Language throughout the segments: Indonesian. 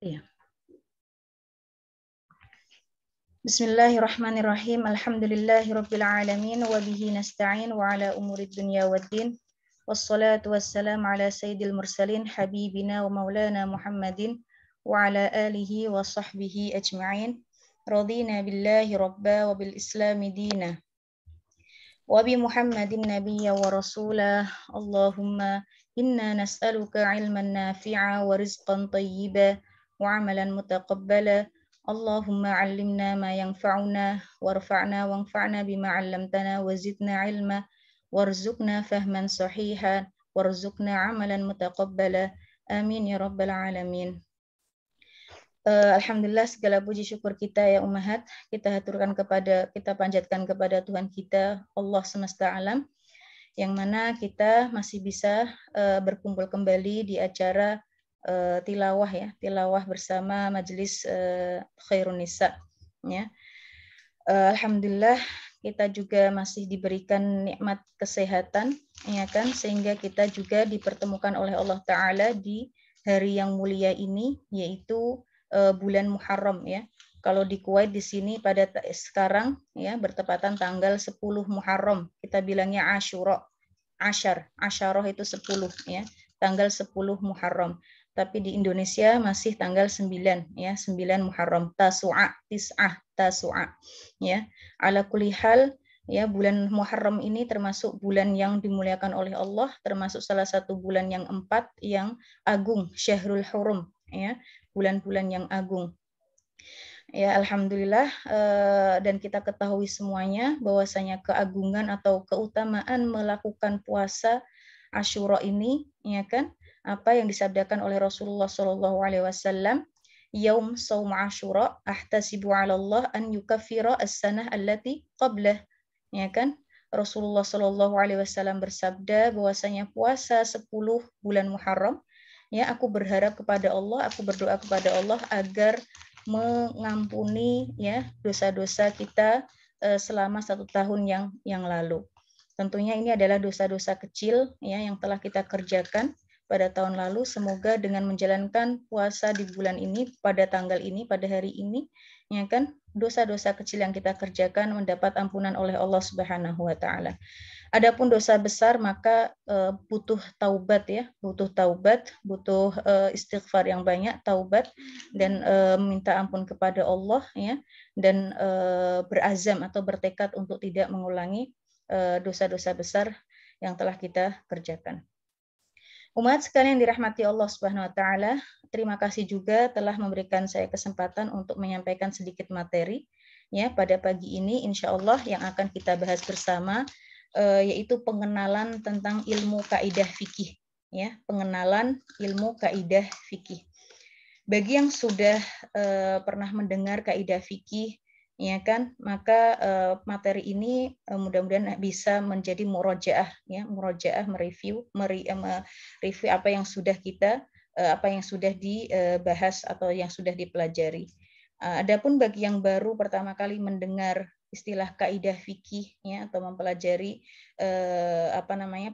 Iya. Bismillahirrahmanirrahim. Alhamdulillahirabbil alamin wa bihi nasta'in wa ala umurid dunya waddin. Wassalatu wassalamu ala sayyidil mursalin habibina wa maulana Muhammadin wa ala alihi wa sahbihi ajma'in. Radina billahi rabba wa bil islami dina. Wa bi Muhammadin nabiyya wa rasulah. Allahumma inna nas'aluka ilman nafi'a wa rizqan tayyiba wa amalan mutaqabbala. Allahumma 'allimna ma yanfa'una warfa'na wanfa'na bima 'allamtana wa zidna 'ilma warzuqna fahman sahihan warzuqna 'amalan mutaqabbala. Amin ya rabbal alamin. Alhamdulillah, segala puji syukur kita ya ummahat kita panjatkan kepada Tuhan kita Allah semesta alam, yang mana kita masih bisa berkumpul kembali di acara tilawah bersama majelis Khairun Nisa ya. Alhamdulillah kita juga masih diberikan nikmat kesehatan ya kan, sehingga kita juga dipertemukan oleh Allah Ta'ala di hari yang mulia ini, yaitu bulan Muharram ya. Kalau di Kuwait di sini pada sekarang ya bertepatan tanggal 10 Muharram, kita bilangnya Asyura. Asyarah itu 10 ya, tanggal 10 Muharram. Tapi di Indonesia masih tanggal 9 ya, 9 Muharram, Tasu'a ya. Ala kulli hal ya, bulan Muharram ini termasuk bulan yang dimuliakan oleh Allah, termasuk salah satu bulan yang 4 yang agung, Syahrul Hurum ya, bulan-bulan yang agung. Ya, alhamdulillah, dan kita ketahui semuanya bahwasanya keagungan atau keutamaan melakukan puasa Asyura ini, ya kan? Apa yang disabdakan oleh Rasulullah Shallallahu alaihi wasallam, "Yaum shaum Asyura ahtasibu 'ala Allah an yukaffira as-sanah allati qablah." Ya kan? Rasulullah Shallallahu alaihi wasallam bersabda bahwasanya puasa 10 bulan Muharram, ya, aku berharap kepada Allah, aku berdoa kepada Allah agar mengampuni ya dosa-dosa kita selama 1 tahun yang lalu. Tentunya ini adalah dosa-dosa kecil ya yang telah kita kerjakan pada tahun lalu. Semoga dengan menjalankan puasa di bulan ini, pada tanggal ini, pada hari ini, ya kan, dosa-dosa kecil yang kita kerjakan mendapat ampunan oleh Allah Subhanahu wa taala. Adapun dosa besar maka butuh taubat ya, butuh istighfar yang banyak, taubat dan minta ampun kepada Allah ya, dan berazam atau bertekad untuk tidak mengulangi dosa-dosa besar yang telah kita kerjakan. Umat sekalian dirahmati Allah Subhanahu wa taala, terima kasih juga telah memberikan saya kesempatan untuk menyampaikan sedikit materi ya pada pagi ini, insya Allah yang akan kita bahas bersama yaitu pengenalan tentang ilmu kaidah fikih ya, pengenalan ilmu kaidah fikih. Bagi yang sudah pernah mendengar kaidah fikih ya kan, maka materi ini mudah-mudahan bisa menjadi murojaah ya, mereview apa yang sudah dibahas atau yang sudah dipelajari. Adapun bagi yang baru pertama kali mendengar istilah kaidah fikih ya, atau mempelajari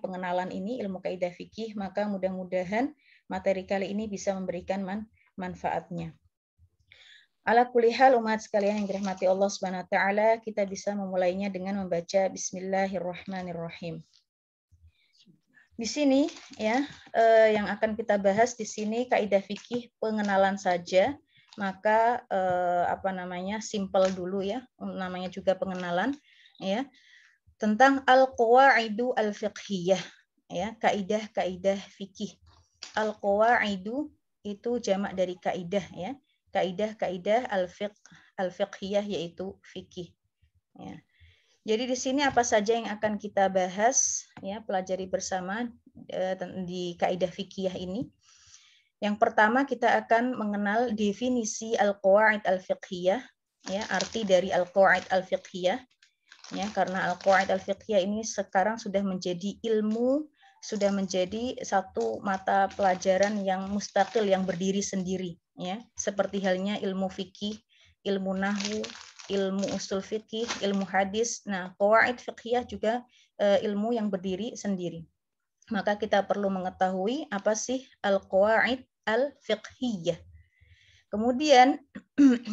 pengenalan ini, ilmu kaidah fikih, maka mudah-mudahan materi kali ini bisa memberikan manfaatnya. Ala kulli hal umat sekalian yang dirahmati Allah Subhanahu wa taala, kita bisa memulainya dengan membaca Bismillahirrahmanirrahim. Di sini ya yang akan kita bahas di sini kaidah fikih pengenalan saja. Maka simple dulu ya, namanya juga pengenalan ya, tentang al-qawaidu al-fiqhiyah ya, kaidah-kaidah fikih. Al-qawaidu itu jamak dari kaidah ya, kaidah-kaidah al-fiqhiyah yaitu fikih ya. Jadi di sini apa saja yang akan kita bahas ya, pelajari bersama di kaidah fikih ini. Yang pertama kita akan mengenal definisi al-qawaid al-fiqhiyah ya, arti dari al-qawaid al-fiqhiyah ya, karena al-qawaid al-fiqhiyah ini sekarang sudah menjadi ilmu, sudah menjadi satu mata pelajaran yang mustaqil, yang berdiri sendiri ya, seperti halnya ilmu fikih, ilmu nahwu, ilmu usul fikih, ilmu hadis. Nah, qawaid fiqhiyah juga ilmu yang berdiri sendiri. Maka kita perlu mengetahui apa sih al-qawaid al-fiqhiyah. Kemudian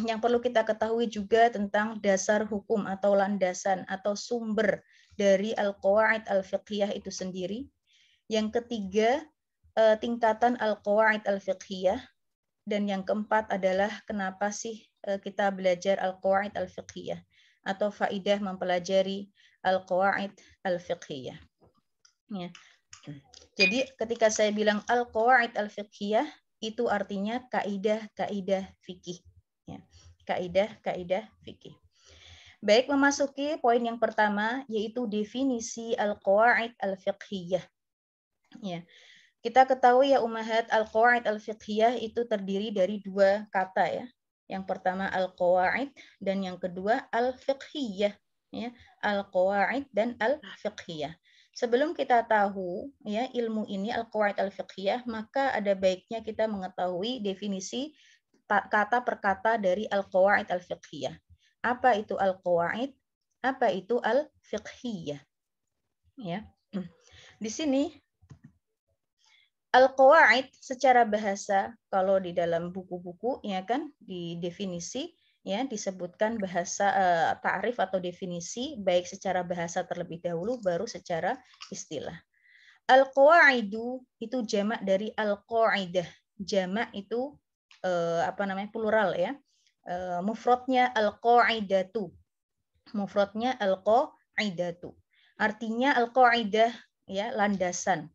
yang perlu kita ketahui juga tentang dasar hukum atau landasan atau sumber dari al-qawaid al-fiqhiyah itu sendiri. Yang ketiga, tingkatan al-qawaid al-fiqhiyah. Dan yang keempat adalah kenapa sih kita belajar al-qawaid al-fiqhiyah atau faidah mempelajari al-qawaid al-fiqhiyah. Ya. Jadi ketika saya bilang al-qawaid al-fiqhiyah, itu artinya kaidah-kaidah fikih. Ya. Kaidah-kaidah fikih. Baik, memasuki poin yang pertama, yaitu definisi al-qawaid al-fiqhiyah. Ya. Kita ketahui ya ummahat, al-qawaid al-fiqhiyah itu terdiri dari dua kata ya. Yang pertama al-qawaid dan yang kedua al-fiqhiyah. Ya. Al-qawaid dan al-fiqhiyah. Sebelum kita tahu ya ilmu ini al-qawaid al-fiqhiyah, maka ada baiknya kita mengetahui definisi kata per kata dari al-qawaid al-fiqhiyah. Apa itu al-qawaid? Apa itu al-fiqhiyah? Ya. Di sini al-qawaid secara bahasa, kalau di dalam buku-buku ya kan di definisi ya disebutkan bahasa ta'rif atau definisi baik secara bahasa terlebih dahulu baru secara istilah. Al-qawaidu itu jamak dari al-qaidah. Jamak itu plural ya. Mufradnya al-qaidatu. Mufradnya al-qaidatu. Artinya al-qaidah ya landasan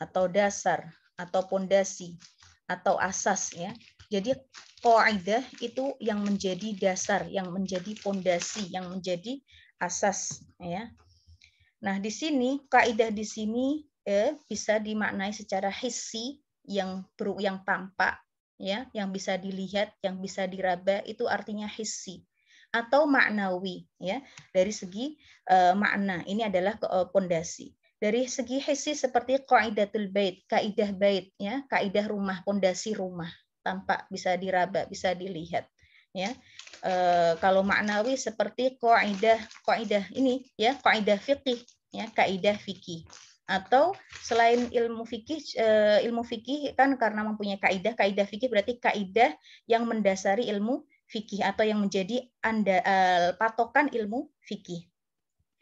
atau dasar atau pondasi atau asas ya. Jadi qaidah itu yang menjadi dasar, yang menjadi pondasi, yang menjadi asas ya. Nah, di sini kaidah di sini bisa dimaknai secara hissi yang tampak ya, yang bisa dilihat, yang bisa diraba, itu artinya hissi, atau maknawi ya. Dari segi makna ini adalah pondasi. Dari segi hissi seperti qaidatul bait, kaidah bait ya, kaidah rumah, pondasi rumah, tampak, bisa diraba, bisa dilihat ya. Kalau maknawi seperti kaidah ini ya, kaidah fikih ya, kaidah fikih. Atau selain ilmu fikih kan karena mempunyai kaidah fikih berarti kaidah yang mendasari ilmu fikih atau yang menjadi patokan ilmu fikih.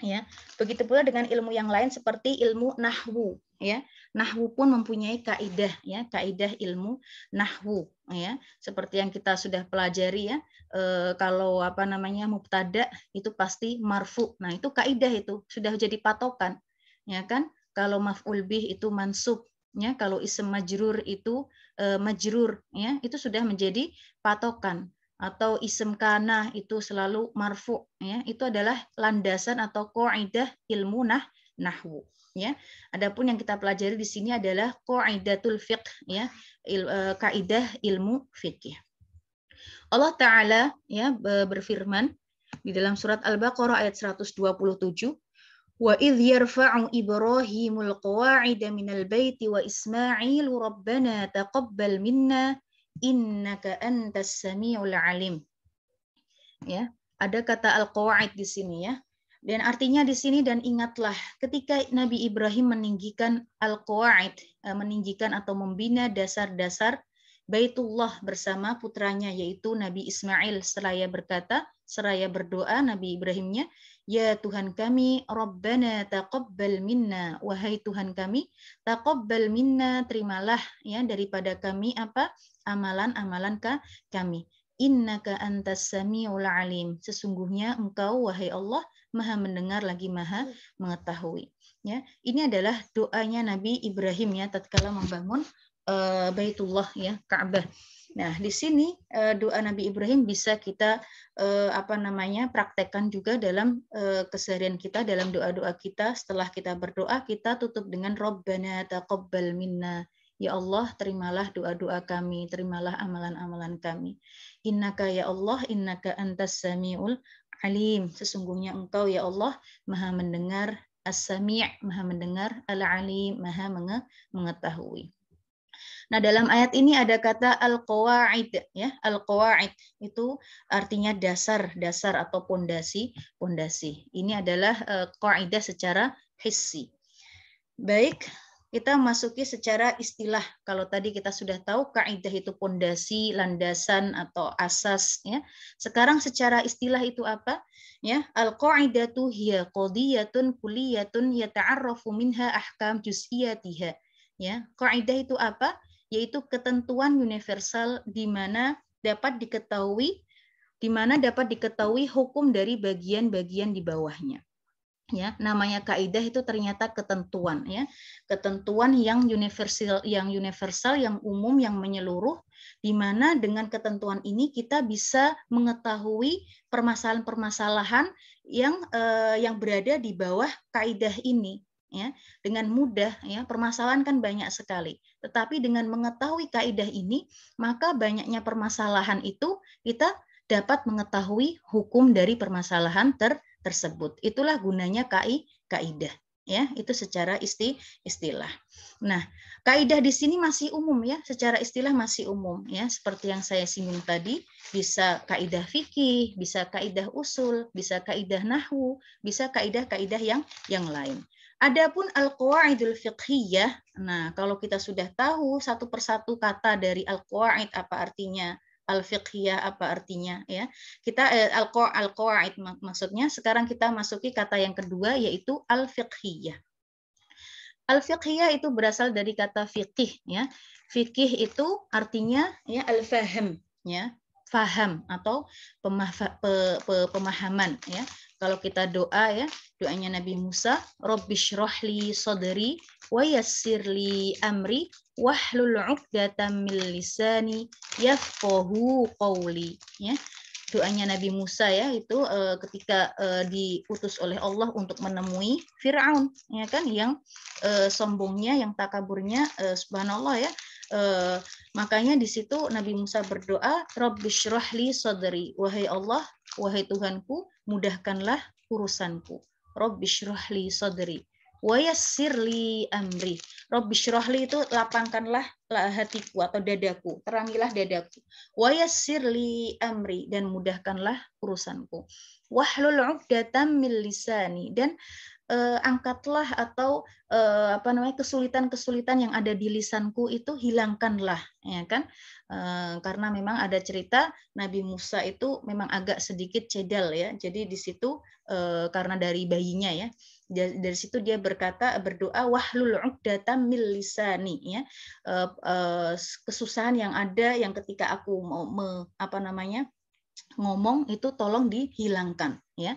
Ya, begitu pula dengan ilmu yang lain seperti ilmu nahwu ya. Nahwu pun mempunyai kaidah ya, kaidah ilmu nahwu ya. Seperti yang kita sudah pelajari ya, kalau mubtada itu pasti marfu. Nah, itu kaidah itu sudah jadi patokan. Ya kan? Kalau maf'ul bih itu mansub ya, kalau ism majrur itu majrur ya, itu sudah menjadi patokan. Atau ism kana itu selalu marfu ya, itu adalah landasan atau qaidah ilmu nahwu ya. Adapun yang kita pelajari di sini adalah qaidatul fiqh ya, kaidah ilmu fikih. Allah taala ya berfirman di dalam surat Al-Baqarah ayat 127, wa idh yarfa'u Ibrahimul qawa'ida minal baiti wa Ismailu rabbana taqabbal minna innaka antas samiul alim. Ya, ada kata al-qawaid di sini ya. Dan artinya di sini, dan ingatlah ketika Nabi Ibrahim meninggikan al-qawaid, meninggikan atau membina dasar-dasar Baitullah bersama putranya yaitu Nabi Ismail, seraya berdoa Nabi Ibrahimnya, ya Tuhan kami, Rabbana taqabbal minna, wahai Tuhan kami, taqabbal minna, terimalah ya daripada kami amalan-amalan kami. Innaka antas samiul alim, sesungguhnya engkau wahai Allah maha mendengar lagi maha mengetahui. Ya, ini adalah doanya Nabi Ibrahim ya tatkala membangun Baitullah ya, Ka'bah. Nah, di sini doa Nabi Ibrahim bisa kita praktekkan juga dalam keseharian kita, dalam doa-doa kita. Setelah kita berdoa, kita tutup dengan Rabbana taqabbal minna. Ya Allah, terimalah doa-doa kami, terimalah amalan-amalan kami. Innaka ya Allah, innaka antas samiul alim. Sesungguhnya engkau ya Allah maha mendengar, as-sami', maha mendengar, al-alim, maha mengetahui. Nah, dalam ayat ini ada kata al-qawaid ya. Al-qawaid itu artinya dasar atau pondasi. Ini adalah kaidah secara hissi. Baik, kita masuki secara istilah. Kalau tadi kita sudah tahu kaidah itu pondasi, landasan atau asas, ya. Sekarang secara istilah itu apa? Ya, al-qaidatu hiya qadiyatun kulliyatun yata'arrafu minha ahkam juz'iyatiha. Ya, kaidah itu apa? Yaitu ketentuan universal di mana dapat diketahui hukum dari bagian-bagian di bawahnya. Ya, namanya kaidah itu ternyata ketentuan, ya, ketentuan yang universal, yang umum, yang menyeluruh, di mana dengan ketentuan ini kita bisa mengetahui permasalahan-permasalahan yang berada di bawah kaidah ini, ya, dengan mudah, ya. Permasalahan kan banyak sekali, tetapi dengan mengetahui kaidah ini, maka banyaknya permasalahan itu kita dapat mengetahui hukum dari permasalahan tersebut. Itulah gunanya kaidah, ya, itu secara istilah. Nah, kaidah di sini masih umum, ya, secara istilah masih umum, ya, seperti yang saya singgung tadi, bisa kaidah fikih, bisa kaidah usul, bisa kaidah nahwu, bisa kaidah-kaidah yang lain. Adapun al-qawaidul fiqhiyah, nah kalau kita sudah tahu satu persatu kata dari al-qawaid apa artinya, al-fiqhiyah apa artinya, ya. Kita al-qawaid maksudnya, sekarang kita masuki kata yang kedua yaitu al-fiqhiyah. Al-fiqhiyah itu berasal dari kata fiqih, ya. Fiqih itu artinya, ya, al-faham, ya. Faham atau pemahaman, ya. Kalau kita doa, ya, doanya Nabi Musa, Rabbishrahli sadri wa yassirli amri wahlul 'uqdatam min lisani yafqahu qawli, ya. Doanya Nabi Musa, ya, itu ketika diutus oleh Allah untuk menemui Firaun, ya kan, yang sombongnya, yang takaburnya, subhanallah, ya. Makanya di situ Nabi Musa berdoa, Rabbishrahli sadri, wahai Allah, wahai Tuhanku, mudahkanlah urusanku. Rabbishrahli sadri wa yassirli amri. Rabbishrahli itu lapangkanlah hatiku atau dadaku, terangilah dadaku. Wa yassirli amri, dan mudahkanlah urusanku. Wahlul 'uqdatam min lisani, dan angkatlah atau kesulitan-kesulitan yang ada di lisanku itu hilangkanlah, ya kan, karena memang ada cerita Nabi Musa itu memang agak sedikit cedal, ya, jadi di situ karena dari bayinya, ya, dari situ dia berdoa wahlul 'uqdatam min lisani, ya, kesusahan yang ada yang ketika aku mau ngomong itu tolong dihilangkan, ya.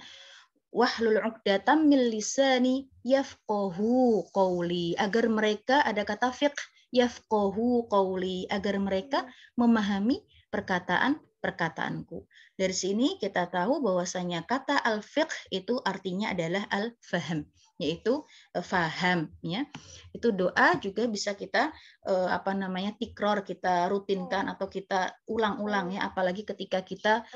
Wahlul 'uqdatam min lisani yafqahu qawli, agar mereka, ada kata fiqh, yafqahu qawli, agar mereka memahami perkataanku. Dari sini kita tahu bahwasanya kata al-fiqh itu artinya adalah al-faham, yaitu faham, ya. Itu doa juga bisa kita tikror, kita rutinkan atau kita ulang-ulang, ya, apalagi ketika kita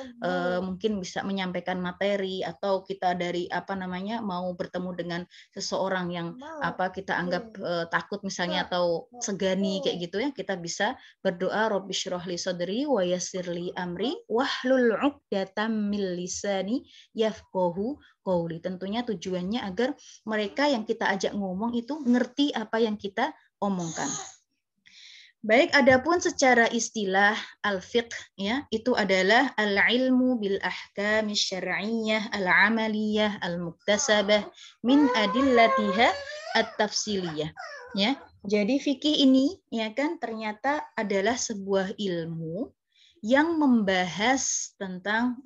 mungkin bisa menyampaikan materi atau kita mau bertemu dengan seseorang yang kita anggap takut misalnya atau segani kayak gitu, ya, kita bisa berdoa Rabbishrahli sadri wa yassirli amri wahlul 'uqdatam min lisani yafqahu qawli. Tentunya tujuannya agar mereka yang kita ajak ngomong itu ngerti apa yang kita omongkan. Baik, adapun secara istilah al-fiqh, ya, itu adalah al-ilmu bil ahkam syar'iyyah al-amaliyah al-muktasabah min adillatiha at-tafsiliyah, ya. Jadi fikih ini, ya kan, ternyata adalah sebuah ilmu yang membahas tentang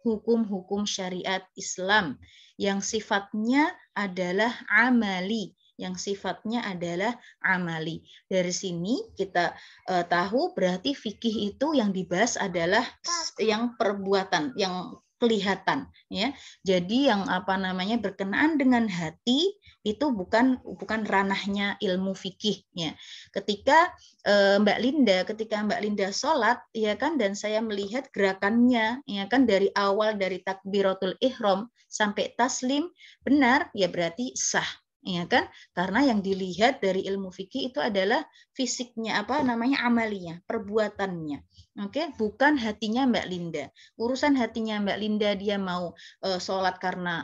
hukum-hukum syariat Islam yang sifatnya adalah amali, Dari sini kita tahu berarti fikih itu yang dibahas adalah yang perbuatan, yang kelihatan, ya. Jadi yang berkenaan dengan hati itu bukan ranahnya ilmu fikih, ya. Ketika Mbak Linda sholat, ya kan, dan saya melihat gerakannya, ya kan, dari awal dari takbiratul ihram sampai taslim benar, ya berarti sah, ya kan, karena yang dilihat dari ilmu fikih itu adalah fisiknya, amaliyah, perbuatannya. Oke, bukan hatinya Mbak Linda. Urusan hatinya Mbak Linda, dia mau sholat karena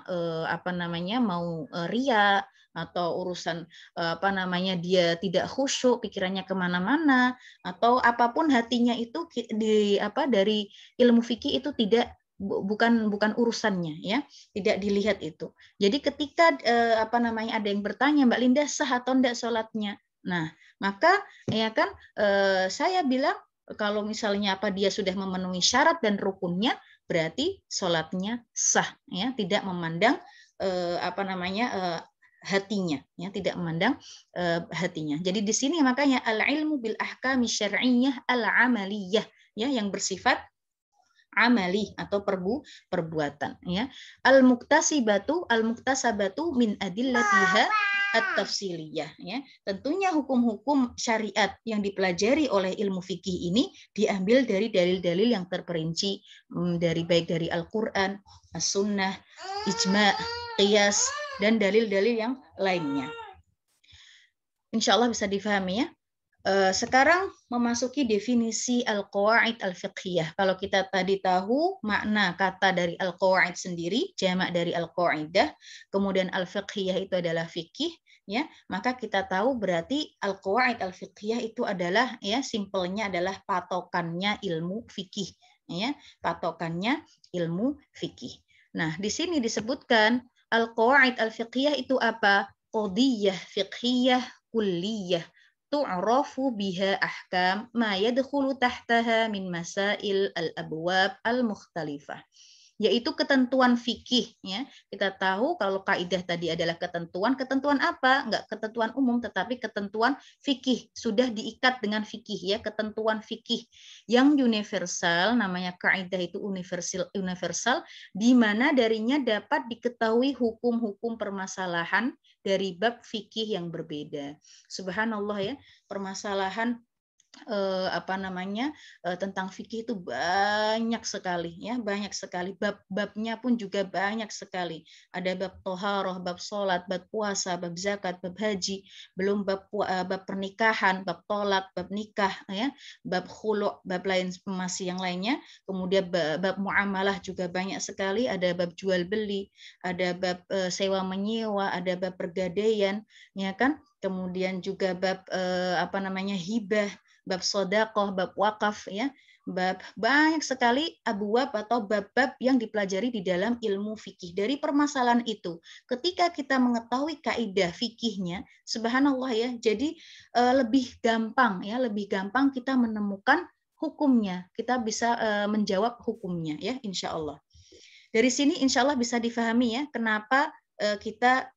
mau ria, atau urusan apa namanya dia tidak khusyuk, pikirannya kemana-mana, atau apapun hatinya itu dari ilmu fikih itu bukan urusannya, ya, tidak dilihat itu. Jadi ketika apa namanya ada yang bertanya, Mbak Linda, sah atau enggak sholatnya? Nah, maka ya kan saya bilang kalau misalnya dia sudah memenuhi syarat dan rukunnya, berarti sholatnya sah, ya, tidak memandang apa namanya hatinya, ya, tidak memandang hatinya. Jadi di sini makanya al-ilmu bil ahkami syar'iyyah al-amaliyah, ya, yang bersifat amali atau perbuatan, ya. Al-muktasabatu min adillatiha at-tafsiliyah, ya. Tentunya hukum-hukum syariat yang dipelajari oleh ilmu fikih ini diambil dari dalil-dalil yang terperinci baik dari Al-Qur'an, As-Sunnah, ijma', qiyas, dan dalil-dalil yang lainnya. Insya Allah bisa difahami, ya. Sekarang memasuki definisi al-qawaid al-fiqhiyah. Kalau kita tadi tahu makna kata dari al-qawaid sendiri, jamak dari al-qaidah, kemudian al-fiqhiyah itu adalah fikih, ya, maka kita tahu berarti al-qawaid al-fiqhiyah itu adalah, ya, simpelnya adalah patokannya ilmu fikih, ya, patokannya ilmu fikih. Nah, di sini disebutkan al-qawaid al-fiqhiyah itu apa? Qadiyah fiqhiyah kulliyah tu'rafu biha ahkam ma yadkhulu tahtaha min masail al-abwab al-mukhtalifah. Yaitu ketentuan fikih, ya. Kita tahu kalau kaidah tadi adalah ketentuan apa? Enggak ketentuan umum, tetapi ketentuan fikih, sudah diikat dengan fikih, ya, ketentuan fikih yang universal, namanya kaidah itu universal, di mana darinya dapat diketahui hukum-hukum permasalahan dari bab fikih yang berbeda. Subhanallah, ya, permasalahan apa namanya tentang fikih itu banyak sekali, ya, banyak sekali. Bab-babnya pun juga banyak sekali. Ada bab toharoh, bab sholat, bab puasa, bab zakat, bab haji, belum bab pernikahan, bab tolak, bab nikah, ya, bab khulu', bab lain masih yang lainnya. Kemudian bab muamalah juga banyak sekali. Ada bab jual beli, ada bab sewa menyewa, ada bab pergadaian, ya kan. Kemudian juga bab apa namanya hibah, bab sedekah, bab wakaf, ya, bab banyak sekali abwab atau bab-bab yang dipelajari di dalam ilmu fikih. Dari permasalahan itu, ketika kita mengetahui kaidah fikihnya, subhanallah, ya, jadi lebih gampang, ya, lebih gampang kita menemukan hukumnya. Kita bisa menjawab hukumnya, ya, insya Allah. Dari sini insya Allah bisa difahami, ya, kenapa kita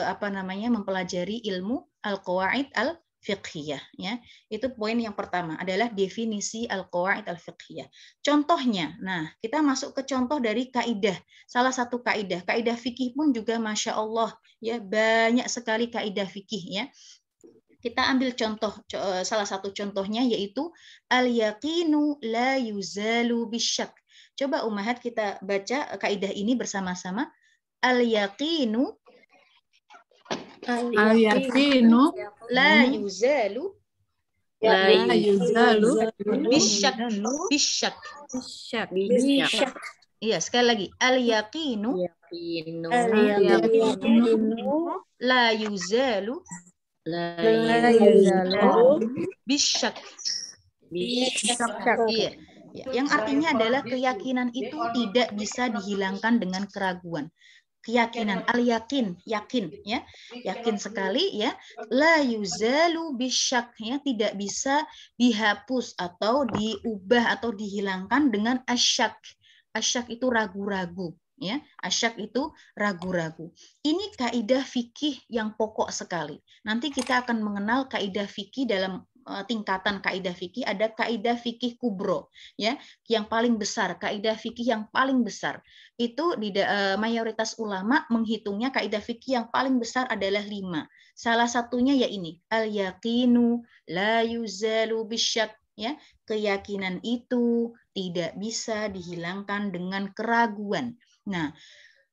apa namanya mempelajari ilmu al-qawaid al-fiqhiyah, ya. Itu poin yang pertama adalah definisi al-qawaid al-fiqhiyah. Contohnya, nah, kita masuk ke contoh dari kaidah. Salah satu kaidah fikih pun juga masya Allah, ya, banyak sekali kaidah fikih, ya. Kita ambil contoh, salah satu contohnya yaitu al-yaqinu la yuzalu bisyak. Coba ummahat kita baca kaidah ini bersama-sama. Al-yaqinu la yuzalu bisyak. Iya, sekali lagi. Al-yaqinu la yuzalu bisyak. Iya. Yang artinya adalah keyakinan itu tidak bisa dihilangkan dengan keraguan. Keyakinan, al-yakin, yakin, ya, yakin sekali, ya, la yuzalu bisyak, ya, tidak bisa dihapus atau diubah atau dihilangkan dengan asyak. Asyak itu ragu-ragu, ya, asyak itu ragu-ragu. Ini kaidah fikih yang pokok sekali. Nanti kita akan mengenal kaidah fikih dalam tingkatan kaidah fikih. Ada kaidah fikih kubro, ya, yang paling besar, kaidah fikih yang paling besar. Itu mayoritas ulama menghitungnya kaidah fikih yang paling besar adalah 5. Salah satunya ya ini, al-yaqinu la yuzalu bisyak, ya, keyakinan itu tidak bisa dihilangkan dengan keraguan. Nah,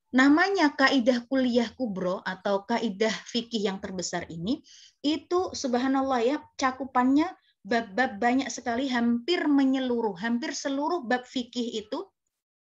namanya kaidah kuliah kubro atau kaidah fikih yang terbesar ini, itu subhanallah, ya, cakupannya bab-bab banyak sekali, hampir menyeluruh, hampir seluruh bab fikih itu,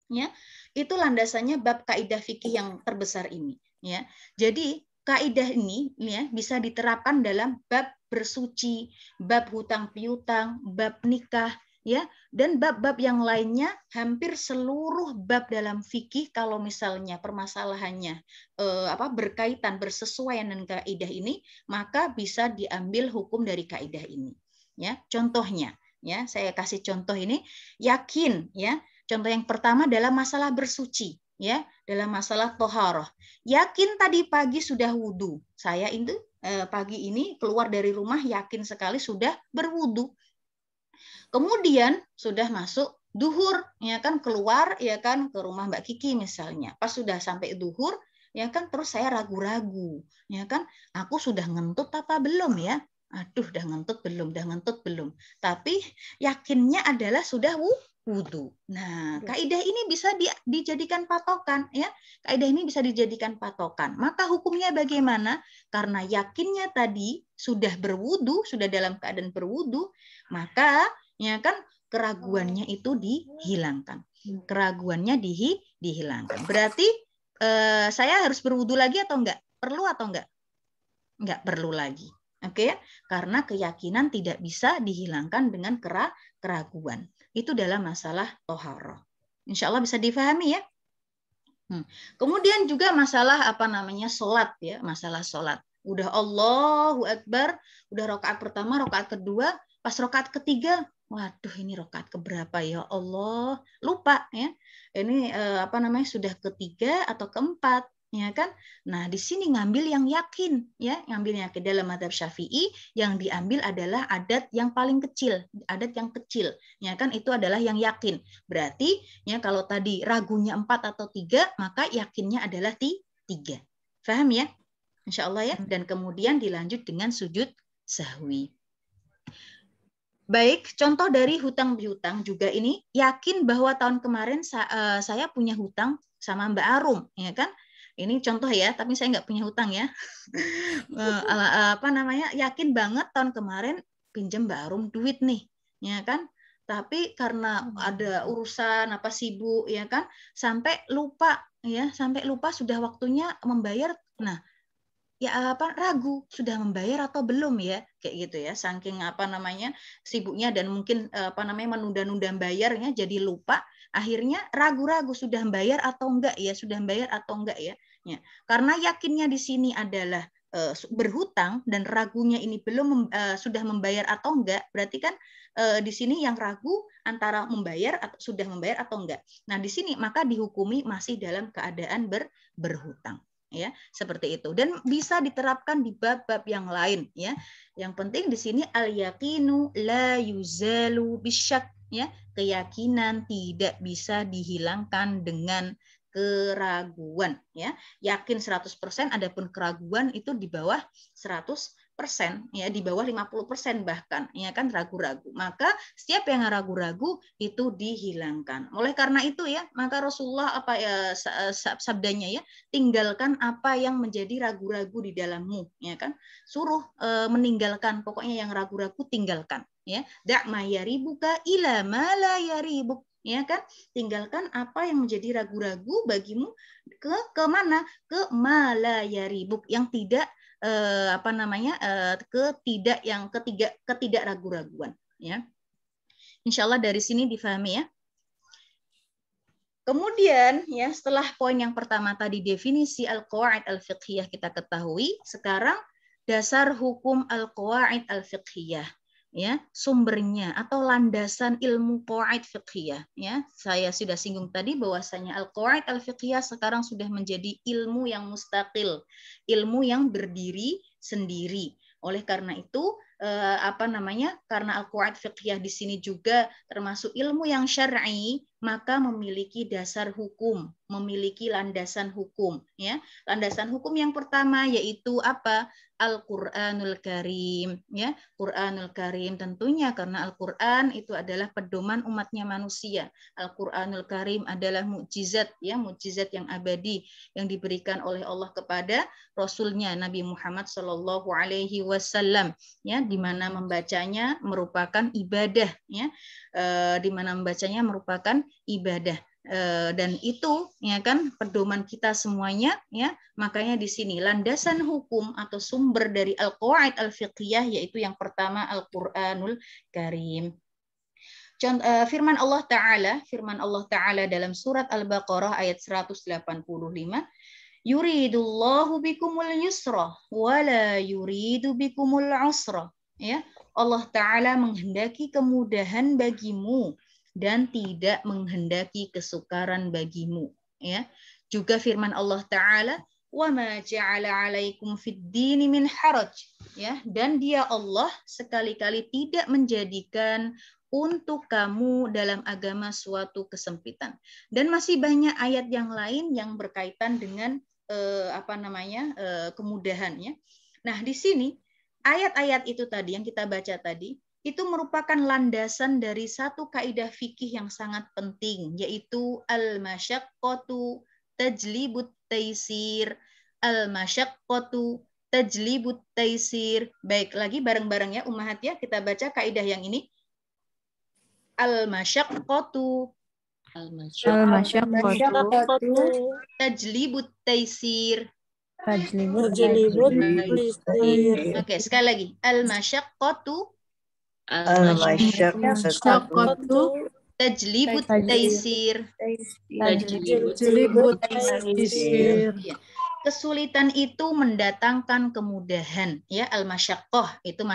ya, itu landasannya bab kaidah fikih yang terbesar ini, ya. Jadi kaidah ini ya bisa diterapkan dalam bab bersuci, bab hutang piutang, bab nikah, ya, dan bab-bab yang lainnya. Hampir seluruh bab dalam fikih kalau misalnya permasalahannya berkaitan bersesuaian dengan kaidah ini, maka bisa diambil hukum dari kaidah ini. Ya, contohnya, ya, saya kasih contoh ini, yakin, ya. Contoh yang pertama adalah masalah bersuci, ya, dalam masalah toharoh. Yakin tadi pagi sudah wudhu. Saya itu pagi ini keluar dari rumah yakin sekali sudah berwudhu. Kemudian sudah masuk duhur, ya kan, keluar ya kan ke rumah Mbak Kiki misalnya. Pas sudah sampai duhur, ya kan, terus saya ragu-ragu, ya kan, aku sudah ngentut apa belum ya? Aduh, udah ngentut belum. Tapi yakinnya adalah sudah wudhu. Nah, kaidah ini bisa dijadikan patokan, ya. Kaidah ini bisa dijadikan patokan. Maka hukumnya bagaimana? Karena yakinnya tadi sudah berwudhu, sudah dalam keadaan berwudhu, maka ya kan keraguannya itu dihilangkan. Keraguannya dihilangkan. Berarti saya harus berwudhu lagi atau enggak? Perlu atau enggak? Enggak perlu lagi. Oke, karena keyakinan tidak bisa dihilangkan dengan keraguan. Itu dalam masalah toharoh. Insya Allah bisa difahami ya. Kemudian juga masalah sholat ya, masalah sholat. Udah Allahu Akbar, udah rakaat pertama, rakaat kedua, pas rakaat ketiga, waduh ini rakaat keberapa ya Allah, lupa ya. Ini sudah ketiga atau keempat. Ya kan? Nah, di sini ngambil yang yakin, ya, ngambil yang dalam mazhab Syafi'i yang diambil adalah adat yang paling kecil, adat yang kecil, ya kan, itu adalah yang yakin. Berarti ya kalau tadi ragunya 4 atau 3, maka yakinnya adalah 3. Paham ya? Insya Allah ya. Dan kemudian dilanjut dengan sujud sahwi. Baik, contoh dari hutang piutang juga ini, yakin bahwa tahun kemarin saya punya hutang sama Mbak Arum, ya kan? Ini contoh ya, tapi saya nggak punya hutang ya. Yakin banget tahun kemarin pinjam Mbak Arum duit nih, ya kan? Tapi karena ada urusan sibuk, ya kan, sampai lupa sudah waktunya membayar. Nah, ya ragu sudah membayar atau belum ya, kayak gitu ya, saking sibuknya dan mungkin menunda-nunda bayarnya jadi lupa, akhirnya ragu-ragu sudah membayar atau enggak ya, ya. Karena yakinnya di sini adalah berhutang dan ragunya ini belum sudah membayar atau enggak, berarti kan di sini yang ragu antara membayar atau sudah membayar atau enggak. Nah, di sini maka dihukumi masih dalam keadaan berhutang. Ya, seperti itu, dan bisa diterapkan di bab-bab yang lain ya. Yang penting di sini al yaqinu la yuzalu bisyak, ya, keyakinan tidak bisa dihilangkan dengan keraguan ya. Yakin 100%, adapun keraguan itu di bawah 100%, ya, di bawah 50% bahkan, ya kan, ragu-ragu. Maka setiap yang ragu-ragu itu dihilangkan. Oleh karena itu ya, maka Rasulullah sabdanya ya, tinggalkan apa yang menjadi ragu-ragu di dalammu, ya kan? Suruh meninggalkan, pokoknya yang ragu-ragu tinggalkan, ya. Da' ma yaribuka ila ma la yaribuk, ya kan? Tinggalkan apa yang menjadi ragu-ragu bagimu ke mana? Ke ma la yaribuk, yang tidak ketidak ragu-raguan, ya. Insya Allah dari sini difahami ya. Kemudian ya, setelah poin yang pertama tadi definisi al-qawaid al-fiqhiyah kita ketahui, sekarang dasar hukum al-qawaid al-fiqhiyah, ya, sumbernya atau landasan ilmu qawaid fiqhiyah, ya. Saya sudah singgung tadi bahwasanya al-qawaid al-fiqhiyah sekarang sudah menjadi ilmu yang mustaqil, ilmu yang berdiri sendiri. Oleh karena itu karena al-qawaid fiqhiyah di sini juga termasuk ilmu yang syar'i, maka memiliki dasar hukum, memiliki landasan hukum, ya. Landasan hukum yang pertama yaitu apa? Al-Qur'anul Karim, ya. Qur'anul Karim tentunya karena Al-Qur'an itu adalah pedoman umatnya manusia. Al-Qur'anul Karim adalah mukjizat, ya, mukjizat yang abadi yang diberikan oleh Allah kepada Rasulnya Nabi Muhammad Shallallahu Alaihi Wasallam, ya, di mana membacanya merupakan ibadah, ya, di mana membacanya merupakan ibadah. Dan itu ya kan pedoman kita semuanya ya. Makanya di sini landasan hukum atau sumber dari al-qawaid al-fiqhiyah yaitu yang pertama Al-Qur'anul Karim. Firman Allah Ta'ala dalam surat Al-Baqarah ayat 185, yuridullahu bikumul yusra wala yuridu bikumul usra. Ya, Allah Ta'ala menghendaki kemudahan bagimu dan tidak menghendaki kesukaran bagimu. Ya, juga firman Allah Ta'ala, wa ma ja'ala 'alaikum fid dini min haraj. Ya, dan Dia Allah sekali-kali tidak menjadikan untuk kamu dalam agama suatu kesempitan. Dan masih banyak ayat yang lain yang berkaitan dengan kemudahan ya. Nah, di sini ayat-ayat itu tadi yang kita baca tadi itu merupakan landasan dari satu kaidah fikih yang sangat penting, yaitu al-masyaqqatu tajlibut taisir. Al-masyaqqatu tajlibut taisir. Baik, lagi bareng-bareng ya ummahat ya, kita baca kaidah yang ini. Al-masyaqqatu tajlibut taisir. Oke, sekali lagi. Al-masyaqqatu tajlibut taisir. Kesulitan itu mendatangkan kemudahan ya. Al-masyaqqah itu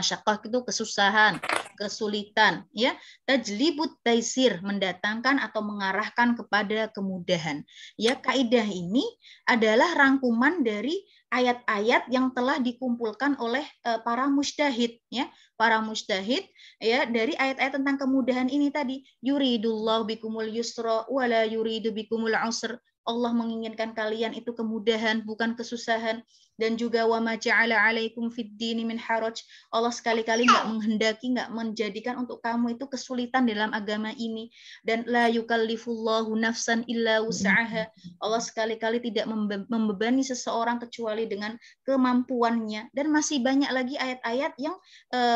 kesusahan, kesulitan ya. Tajlibut taisir mendatangkan atau mengarahkan kepada kemudahan. Ya, kaidah ini adalah rangkuman dari ayat-ayat yang telah dikumpulkan oleh para mujtahid ya. Para mujtahid ya, dari ayat-ayat tentang kemudahan ini tadi, yuridullahu bikumul yusra wala yuridu bikumul usra. Allah menginginkan kalian itu kemudahan, bukan kesusahan. Dan juga wa ma ja'ala 'alaikum fid dini min haraj. Allah sekali-kali nggak menjadikan untuk kamu itu kesulitan dalam agama ini. Dan la yukallifullahu nafsan illa wus'aha. Allah sekali-kali tidak membebani seseorang kecuali dengan kemampuannya. Dan masih banyak lagi ayat-ayat yang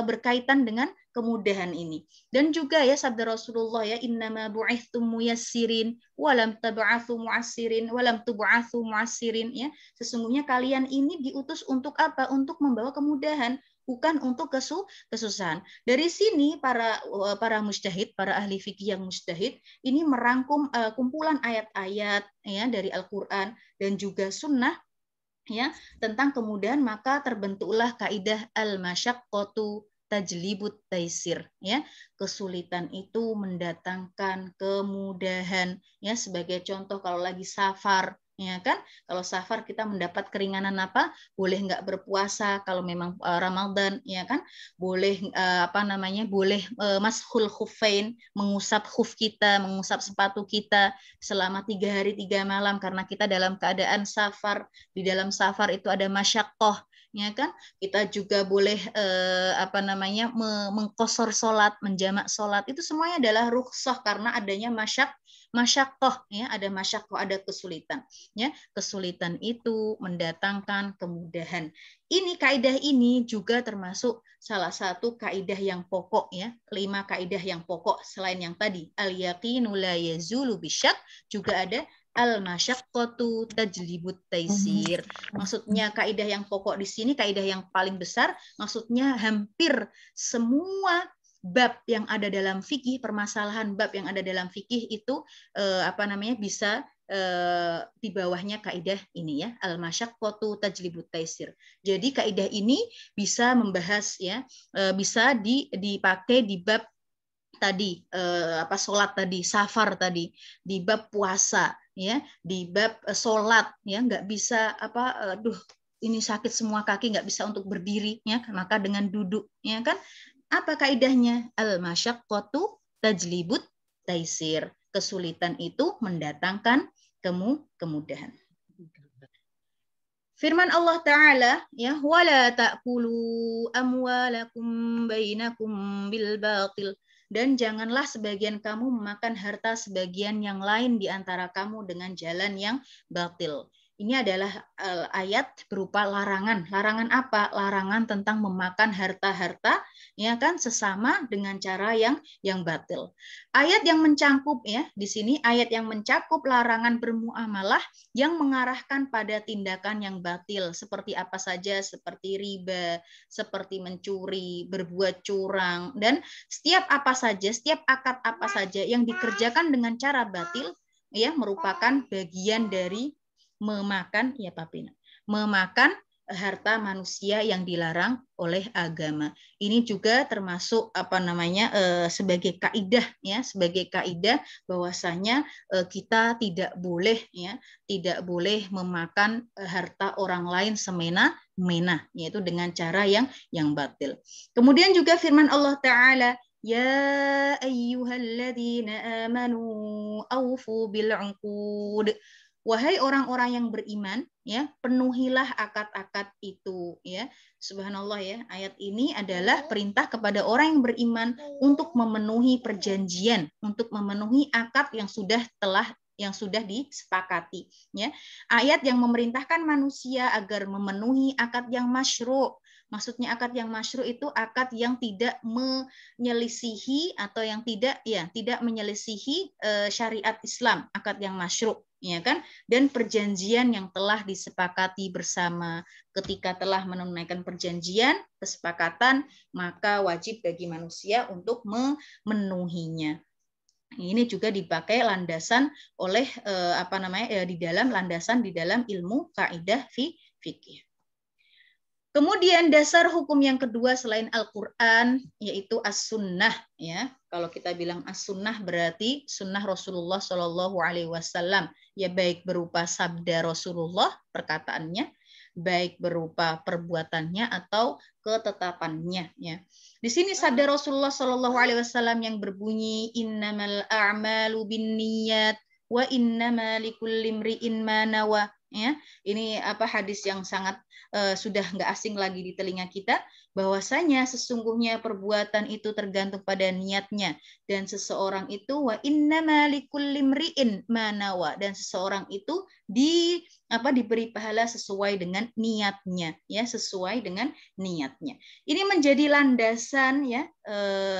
berkaitan dengan kemudahan ini. Dan juga ya sabda Rasulullah ya, innama bu'ithtum muyassirin walam tab'atsu mu'assirin walam tub'atsu mu'assirin ya. Sesungguhnya kalian ini diutus untuk apa? Untuk membawa kemudahan, bukan untuk kesusahan. Dari sini para mujtahid, para ahli fikih yang mujtahid ini merangkum kumpulan ayat-ayat ya dari Al-Qur'an dan juga sunnah ya tentang kemudahan, maka terbentuklah kaidah al-masyaqqatu tajlibut taisir ya. Kesulitan itu mendatangkan kemudahan ya. Sebagai contoh kalau lagi safar ya kan, kalau safar kita mendapat keringanan apa? Boleh nggak berpuasa kalau memang Ramadan ya kan, boleh boleh mashul khuffain, mengusap khuf kita, mengusap sepatu kita selama 3 hari 3 malam karena kita dalam keadaan safar. Di dalam safar itu ada masyaqqah ya kan. Kita juga boleh mengqosor sholat, menjamak sholat, itu semuanya adalah rukhsah karena adanya masyaqqah ya, ada masyaqqah, ada kesulitan ya. Kesulitan itu mendatangkan kemudahan. Ini kaidah ini juga termasuk salah satu kaidah yang pokok ya. 5 kaidah yang pokok selain yang tadi al yaqinu la yazulu bisyak, juga ada al-masyaqqatu tajlibut taisir. Maksudnya kaidah yang pokok di sini, kaidah yang paling besar, maksudnya hampir semua bab yang ada dalam fikih, permasalahan bab yang ada dalam fikih itu bisa di bawahnya kaidah ini ya, al-masyaqqatu tajlibut taisir. Jadi kaidah ini bisa membahas ya, bisa dipakai di bab tadi sholat tadi, safar tadi, di bab puasa ya, di bab sholat ya, nggak bisa ini sakit semua kaki nggak bisa untuk berdiri ya, maka dengan duduk ya kan. Apa kaidahnya? Al-masyaqqatu tajlibut taisir. Kesulitan itu mendatangkan kemudahan. Firman Allah Ta'ala ya, wala ta'kulu amwalakum bainakum bil batil. Dan janganlah sebagian kamu memakan harta sebagian yang lain di antara kamu dengan jalan yang batil. Ini adalah ayat berupa larangan. Larangan apa? Larangan tentang memakan harta-harta ya kan sesama dengan cara yang batil. Ayat yang mencakup ya di sini ayat yang mencakup larangan bermuamalah yang mengarahkan pada tindakan yang batil seperti apa saja, seperti riba, seperti mencuri, berbuat curang, dan setiap apa saja, setiap akad apa saja yang dikerjakan dengan cara batil ya merupakan bagian dari memakan ya Papina, memakan harta manusia yang dilarang oleh agama. Ini juga termasuk apa namanya sebagai kaidah ya, sebagai kaidah bahwasanya kita tidak boleh ya, tidak boleh memakan harta orang lain semena-mena, yaitu dengan cara yang batil. Kemudian juga firman Allah Ta'ala, ya ayyuhalladzina amanu aufu bil uqud. Wahai orang-orang yang beriman, ya, penuhilah akad-akad itu, ya. Subhanallah ya, ayat ini adalah perintah kepada orang yang beriman untuk memenuhi perjanjian, untuk memenuhi akad yang sudah disepakati, ya. Ayat yang memerintahkan manusia agar memenuhi akad yang masyru'. Maksudnya akad yang masyru' itu akad yang tidak menyelisihi atau yang tidak menyelisihi syariat Islam, akad yang masyru', ya kan? Dan perjanjian yang telah disepakati bersama. Ketika telah menunaikan perjanjian, kesepakatan, maka wajib bagi manusia untuk memenuhinya. Ini juga dipakai landasan oleh di dalam landasan di dalam ilmu kaidah fikih. Kemudian dasar hukum yang kedua selain Al-Quran yaitu as-sunnah ya. Kalau kita bilang as-sunnah berarti sunnah Rasulullah Shallallahu Alaihi Wasallam ya, baik berupa sabda Rasulullah perkataannya, baik berupa perbuatannya atau ketetapannya ya. Di sini sabda Rasulullah Shallallahu Alaihi Wasallam yang berbunyi innamal a'malu binniyat wa innama likulli imri'in ma nawa ya. Ini hadis yang sangat sudah nggak asing lagi di telinga kita, bahwasanya sesungguhnya perbuatan itu tergantung pada niatnya, dan seseorang itu wa innama likulli imri'in ma nawa, dan seseorang itu diberi pahala sesuai dengan niatnya ya, sesuai dengan niatnya. Ini menjadi landasan ya,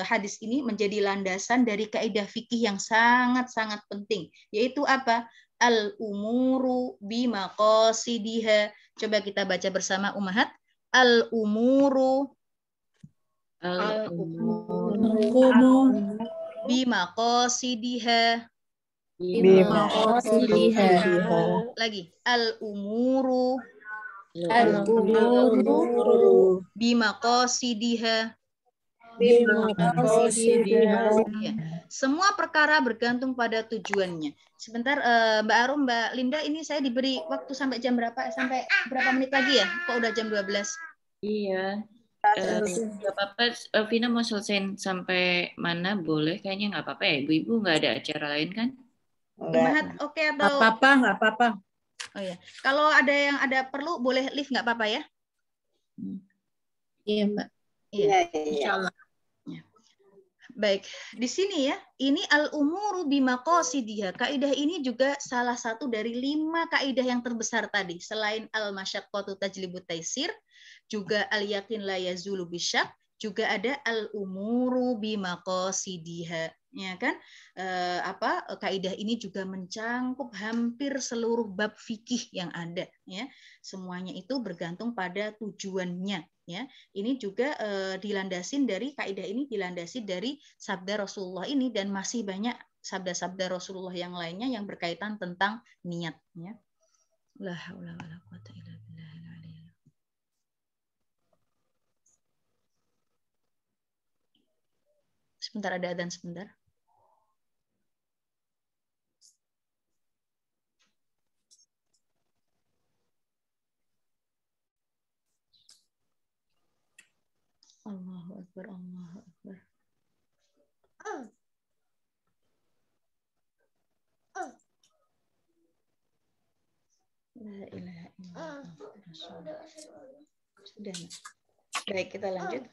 hadis ini menjadi landasan dari kaidah fikih yang sangat-sangat penting, yaitu apa? Al-umuru bimaqasidiha. Coba kita baca bersama Ummahat. Al-umuru bimaqasidiha. Lagi. Al-umuru bimaqasidiha. Ya. Semua perkara bergantung pada tujuannya. Sebentar Mbak Arum, Mbak Linda, ini saya diberi waktu sampai jam berapa? Sampai berapa menit lagi ya? Kok udah jam 12? Iya. Nggak apa-apa, Vina mau selesai sampai mana boleh? Kayaknya nggak apa-apa ya. Ibu-ibu nggak ada acara lain kan? Ummahat oke atau? Nggak apa-apa. Oh ya. Kalau ada yang perlu boleh live nggak apa-apa ya? Iya Mbak. Iya. Insya Allah. Baik, di sini ya, ini al-umuru bimaqasidiha. Kaidah ini juga salah satu dari 5 kaidah yang terbesar tadi. Selain al-masyaqqatu tajlibut taisir, juga al-yaqin la yazulu bisyak, juga ada al-umuru bimaqasidiha. Ya kan? Kaidah ini juga mencangkup hampir seluruh bab fikih yang ada ya. Semuanya itu bergantung pada tujuannya ya. Ini juga dilandasin dari kaidah ini dilandasi dari sabda Rasulullah ini, dan masih banyak sabda-sabda Rasulullah yang lainnya yang berkaitan tentang niat ya. La haula wala quwata illa billahil aliyyil. Sebentar, ada adzan sebentar. Allahu Akbar, Allahu Akbar. La ilaha illallah. Sudah. Baik, kita lanjut.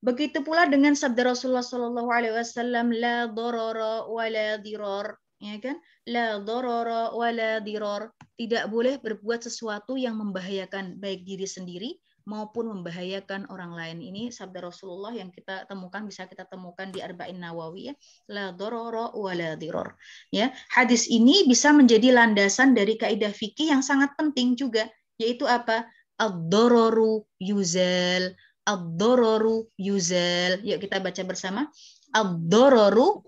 Begitu pula dengan sabda Rasulullah Shallallahu Alaihi Wasallam, la dororo wala diror, ya kan? La dororo wala diror. Tidak boleh berbuat sesuatu yang membahayakan baik diri sendiri maupun membahayakan orang lain. Ini sabda Rasulullah yang kita temukan, bisa kita temukan di Arba'in Nawawi, ya. La dororo wala diror. Ya, hadis ini bisa menjadi landasan dari kaidah fikih yang sangat penting juga, yaitu apa? Ad-dororu yuzal. Ad-dororu yuzal. Yuk kita baca bersama. Ad-dororu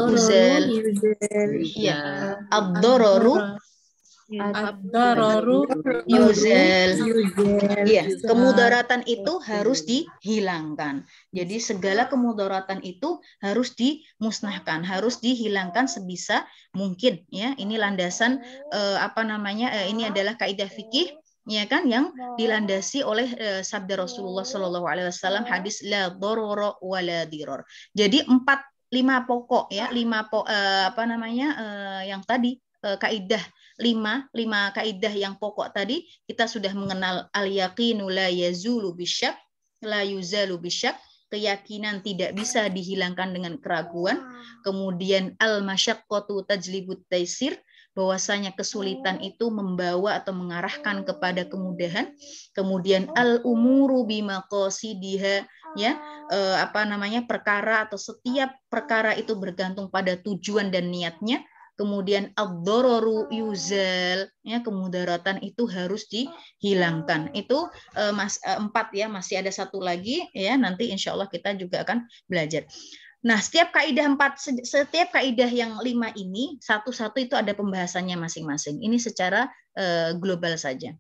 yuzal. Iya. Ad-dororu yuzal. Iya, kemudaratan itu harus dihilangkan. Jadi segala kemudaratan itu harus dimusnahkan, harus dihilangkan sebisa mungkin, ya. Ini landasan ini adalah kaidah fikih, ya kan, yang dilandasi oleh sabda Rasulullah Shallallahu Alaihi Wasallam, hadis la dororo wala diror. Jadi 5 pokok, ya, 5 yang tadi kaidah 5 kaidah yang pokok tadi kita sudah mengenal. Al yaqinu la yazulu bisyak, la yuzalu bisyak, keyakinan tidak bisa dihilangkan dengan keraguan. Kemudian al masyaqqatu tajlibut taisir, bahwasanya kesulitan itu membawa atau mengarahkan kepada kemudahan. Kemudian al umuru bimaqasidiha, ya, perkara atau setiap perkara itu bergantung pada tujuan dan niatnya. Kemudian ad-dororu yuzal, ya, kemudaratan itu harus dihilangkan. Itu 4, ya, masih ada satu lagi, ya, nanti insya Allah kita juga akan belajar. Nah, setiap kaidah yang 5 ini satu-satu itu ada pembahasannya masing-masing. Ini secara global saja.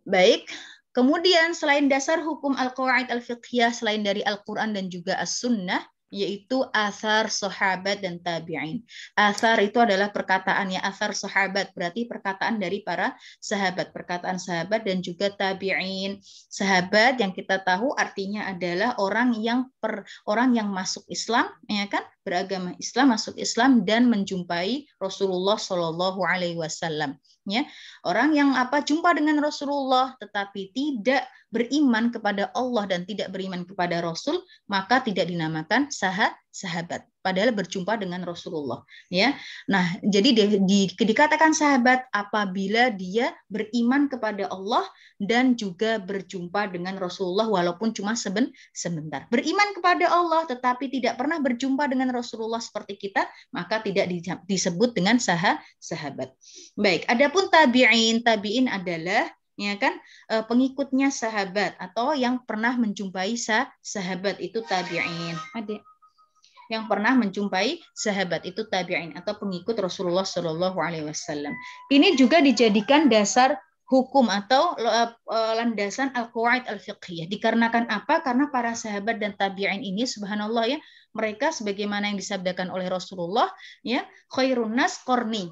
Baik. Kemudian selain dasar hukum al-qawaid al-fiqhiyah, selain dari Al-Quran dan juga As-Sunnah, yaitu athar sahabat dan tabi'in. Athar itu adalah perkataannya, athar sahabat berarti perkataan dari para sahabat, perkataan sahabat dan juga tabi'in. Sahabat yang kita tahu artinya adalah orang yang masuk Islam, ya kan, beragama Islam, masuk Islam dan menjumpai Rasulullah Shallallahu Alaihi Wasallam. Ya, orang yang jumpa dengan Rasulullah tetapi tidak beriman kepada Allah dan tidak beriman kepada Rasul, maka tidak dinamakan sahabat, padahal berjumpa dengan Rasulullah, ya. Nah, jadi dikatakan sahabat apabila dia beriman kepada Allah dan juga berjumpa dengan Rasulullah walaupun cuma sebentar. Beriman kepada Allah tetapi tidak pernah berjumpa dengan Rasulullah seperti kita, maka tidak disebut dengan sahabat. Baik, adapun tabi'in adalah, ya kan, pengikutnya sahabat atau yang pernah menjumpai sahabat, itu tabi'in. Yang pernah menjumpai sahabat itu tabi'in atau pengikut Rasulullah Shallallahu Alaihi Wasallam. Ini juga dijadikan dasar hukum atau landasan al-qawaid al-fiqhiyah. Dikarenakan apa? Karena para sahabat dan tabi'in ini, subhanallah, ya, mereka sebagaimana yang disabdakan oleh Rasulullah, ya, khairun nas qarni,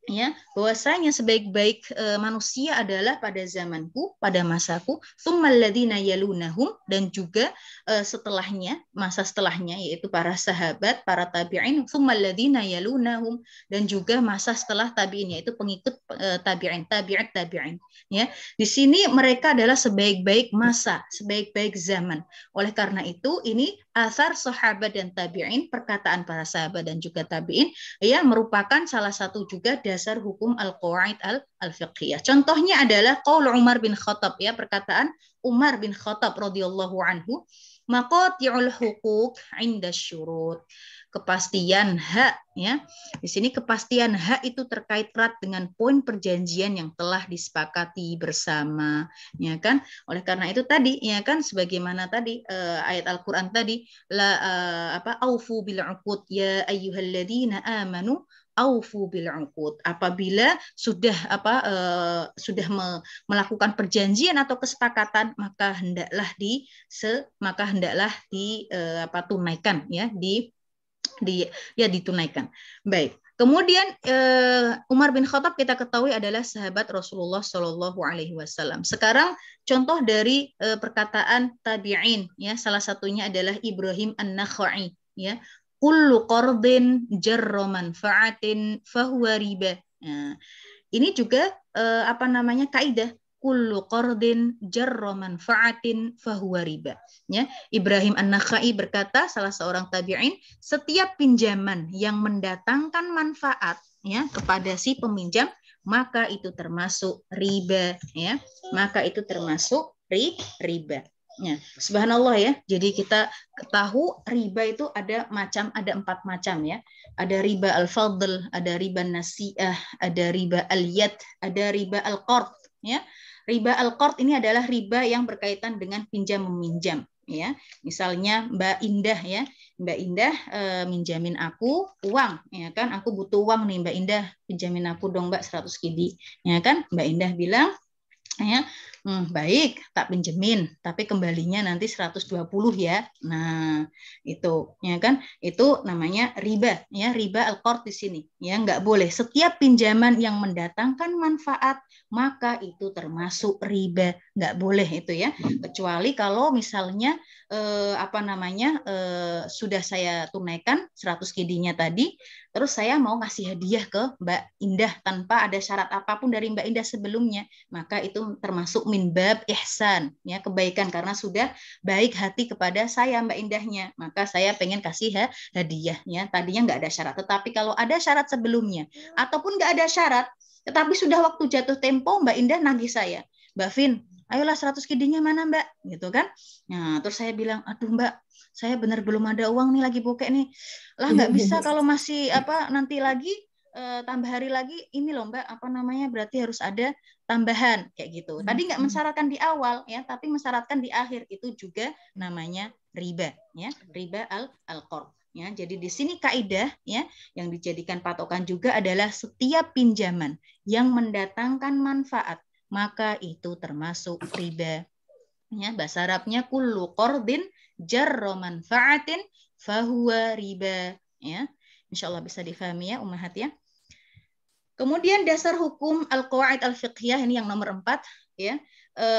ya, bahwasanya sebaik-baik manusia adalah pada zamanku, pada masaku, tsummal ladzina yalunahum, dan juga setelahnya, masa setelahnya, yaitu para sahabat, para tabi'in, tsummal ladzina yalunahum, dan juga masa setelah tabi'in, yaitu pengikut tabi'in, ya. Di sini mereka adalah sebaik-baik masa, sebaik-baik zaman. Oleh karena itu, ini asar sahabat dan tabi'in, perkataan para sahabat dan juga tabi'in, ya, merupakan salah satu juga dasar hukum al-qawaid al-fiqhiyah. Contohnya adalah qaul Umar bin Khattab, ya, perkataan Umar bin Khattab radhiyallahu anhu, maqati'ul huquq 'inda syurut. Kepastian hak, ya. Di sini kepastian hak itu terkait erat dengan poin perjanjian yang telah disepakati bersama, ya kan. Oleh karena itu tadi, ya kan, sebagaimana tadi ayat Al-Qur'an tadi, aufu bil 'uqud ya ayyuhalladzina amanu aufu bil 'uqud. Apabila sudah melakukan perjanjian atau kesepakatan, maka hendaklah tunaikan, ya, ditunaikan. Baik. Kemudian Umar bin Khattab kita ketahui adalah sahabat Rasulullah Shallallahu Alaihi Wasallam. Sekarang contoh dari perkataan tabi'in, ya, salah satunya adalah Ibrahim An-Nakhai, ya, kullu qardin jarra manfa'atin fahuwa riba. Nah, ini juga kaidah. kullu qardin jarra manfa'atin fahuwa riba. Ya, Ibrahim An-Nakhai berkata, salah seorang tabi'in, setiap pinjaman yang mendatangkan manfaat ya kepada si peminjam, maka itu termasuk riba ya. Maka itu termasuk riba. Ya, subhanallah ya. Jadi kita tahu riba itu ada 4 macam ya. Ada riba al-fadl, ada riba nasi'ah, ada riba al-yad, ada riba al-qard ya. Riba al-qard ini adalah riba yang berkaitan dengan pinjam meminjam ya. Misalnya Mbak Indah ya. Mbak Indah minjamin aku uang ya kan. Aku butuh uang nih Mbak Indah, pinjamin aku dong Mbak 100 kidi. Ya kan? Mbak Indah bilang ya, baik, tak pinjemin, tapi kembalinya nanti 120 ya. Nah, itu ya kan? Itu namanya riba ya, riba al-qard di sini. Ya, nggak boleh. Setiap pinjaman yang mendatangkan manfaat, maka itu termasuk riba. Nggak boleh itu ya. Kecuali kalau misalnya sudah saya tunaikan 100 kidinya tadi, terus saya mau ngasih hadiah ke Mbak Indah tanpa ada syarat apapun dari Mbak Indah sebelumnya, maka itu termasuk min bab ihsan ya, kebaikan, karena sudah baik hati kepada saya Mbak Indahnya, maka saya pengen kasih hadiah ya. Tadinya nggak ada syarat, tetapi kalau ada syarat sebelumnya ataupun nggak ada syarat tetapi sudah waktu jatuh tempo Mbak Indah nagih saya, Mbak Vin, ayolah 100 kidinya mana Mbak, gitu kan. Nah terus saya bilang, aduh Mbak, saya benar belum ada uang nih, lagi bokek nih. Lah nggak bisa kalau masih nanti lagi tambah hari lagi ini loh Mbak, berarti harus ada tambahan kayak gitu. Tadi nggak mensyaratkan di awal ya, tapi mensyaratkan di akhir, itu juga namanya riba ya, riba al-qard. Ya, jadi di sini kaidah ya yang dijadikan patokan juga adalah setiap pinjaman yang mendatangkan manfaat, maka itu termasuk riba. Ya, bahasa Arabnya kullu qardin jarra manfaatin fahuwa riba ya. Insyaallah bisa difahami ya ummahat ya. Kemudian dasar hukum al-qawaid al-fiqhiyah ini yang nomor 4 ya.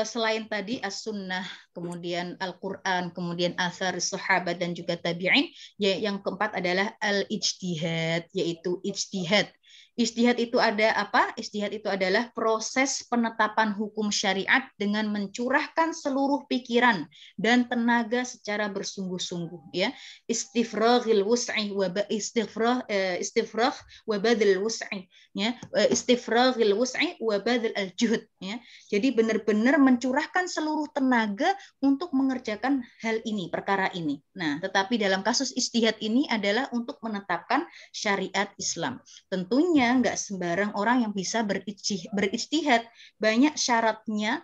Selain tadi as-sunnah, kemudian Al-Qur'an, kemudian athar sahabat dan juga tabi'in, ya, yang keempat adalah al-ijtihad, yaitu ijtihad. Ijtihad itu ada apa? Ijtihad itu adalah proses penetapan hukum syariat dengan mencurahkan seluruh pikiran dan tenaga secara bersungguh-sungguh ya. Istifraghil wus'i wa istifragh wa badal wus'i ya. Istifraghil wus'i wa badal al-juhd ya. Jadi benar-benar mencurahkan seluruh tenaga untuk mengerjakan hal ini, perkara ini. Nah, tetapi dalam kasus ijtihad ini adalah untuk menetapkan syariat Islam. Tentunya nggak sembarang orang yang bisa berijtihad. Banyak syaratnya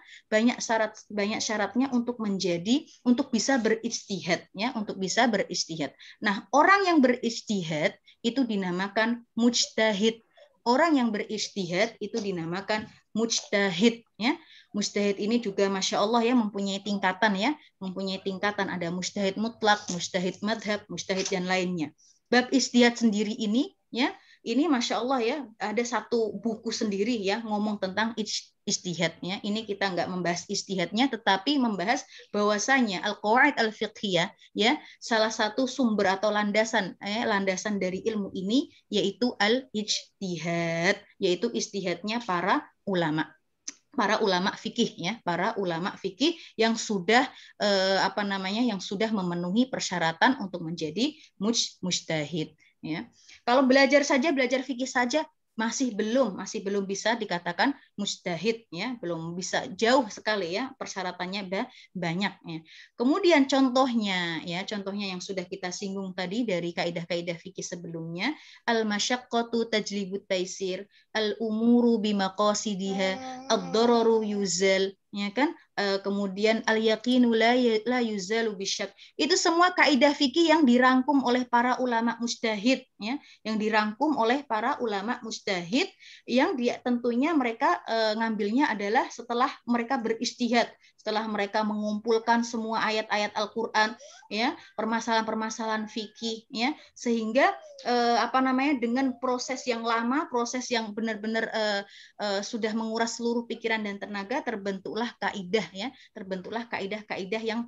untuk bisa berijtihad ya, untuk bisa berijtihad. Nah, orang yang berijtihad itu dinamakan mujtahid. Orang yang berijtihad itu dinamakan mujtahid ya. Mujtahid ini juga Masya Allah ya mempunyai tingkatan ya, ada mujtahid mutlak, mujtahid madhab, mujtahid dan lainnya. Bab ijtihad sendiri ini ya, ini Masya Allah ya, ada satu buku sendiri ya ngomong tentang ijtihadnya. Ini kita nggak membahas ijtihadnya, tetapi membahas bahwasanya al-qawaid al-fiqhiyah ya, salah satu sumber atau landasan dari ilmu ini yaitu al-ijtihad, yaitu ijtihadnya para ulama fikih ya, para ulama fikih yang sudah yang sudah memenuhi persyaratan untuk menjadi mujtahid ya. Kalau belajar fikih saja masih belum bisa dikatakan mujtahid ya, belum bisa, jauh sekali ya, persyaratannya banyak ya. Kemudian contohnya yang sudah kita singgung tadi dari kaidah-kaidah fikih sebelumnya, al-masyaqqatu tajlibut taisir, al-umuru bimaqasidiha, ad-dararu yuzal ya kan, kemudian al-yaqinu la yuzalu bisyak. Itu semua kaidah fikih yang dirangkum oleh para ulama mujtahid ya, yang tentunya mereka ngambilnya adalah setelah mereka berijtihad, setelah mereka mengumpulkan semua ayat-ayat Al-Qur'an ya, permasalahan-permasalahan fikih ya, sehingga dengan proses yang lama, proses yang benar-benar sudah menguras seluruh pikiran dan tenaga, terbentuklah terbentuklah kaidah ya, terbentuklah kaidah-kaidah yang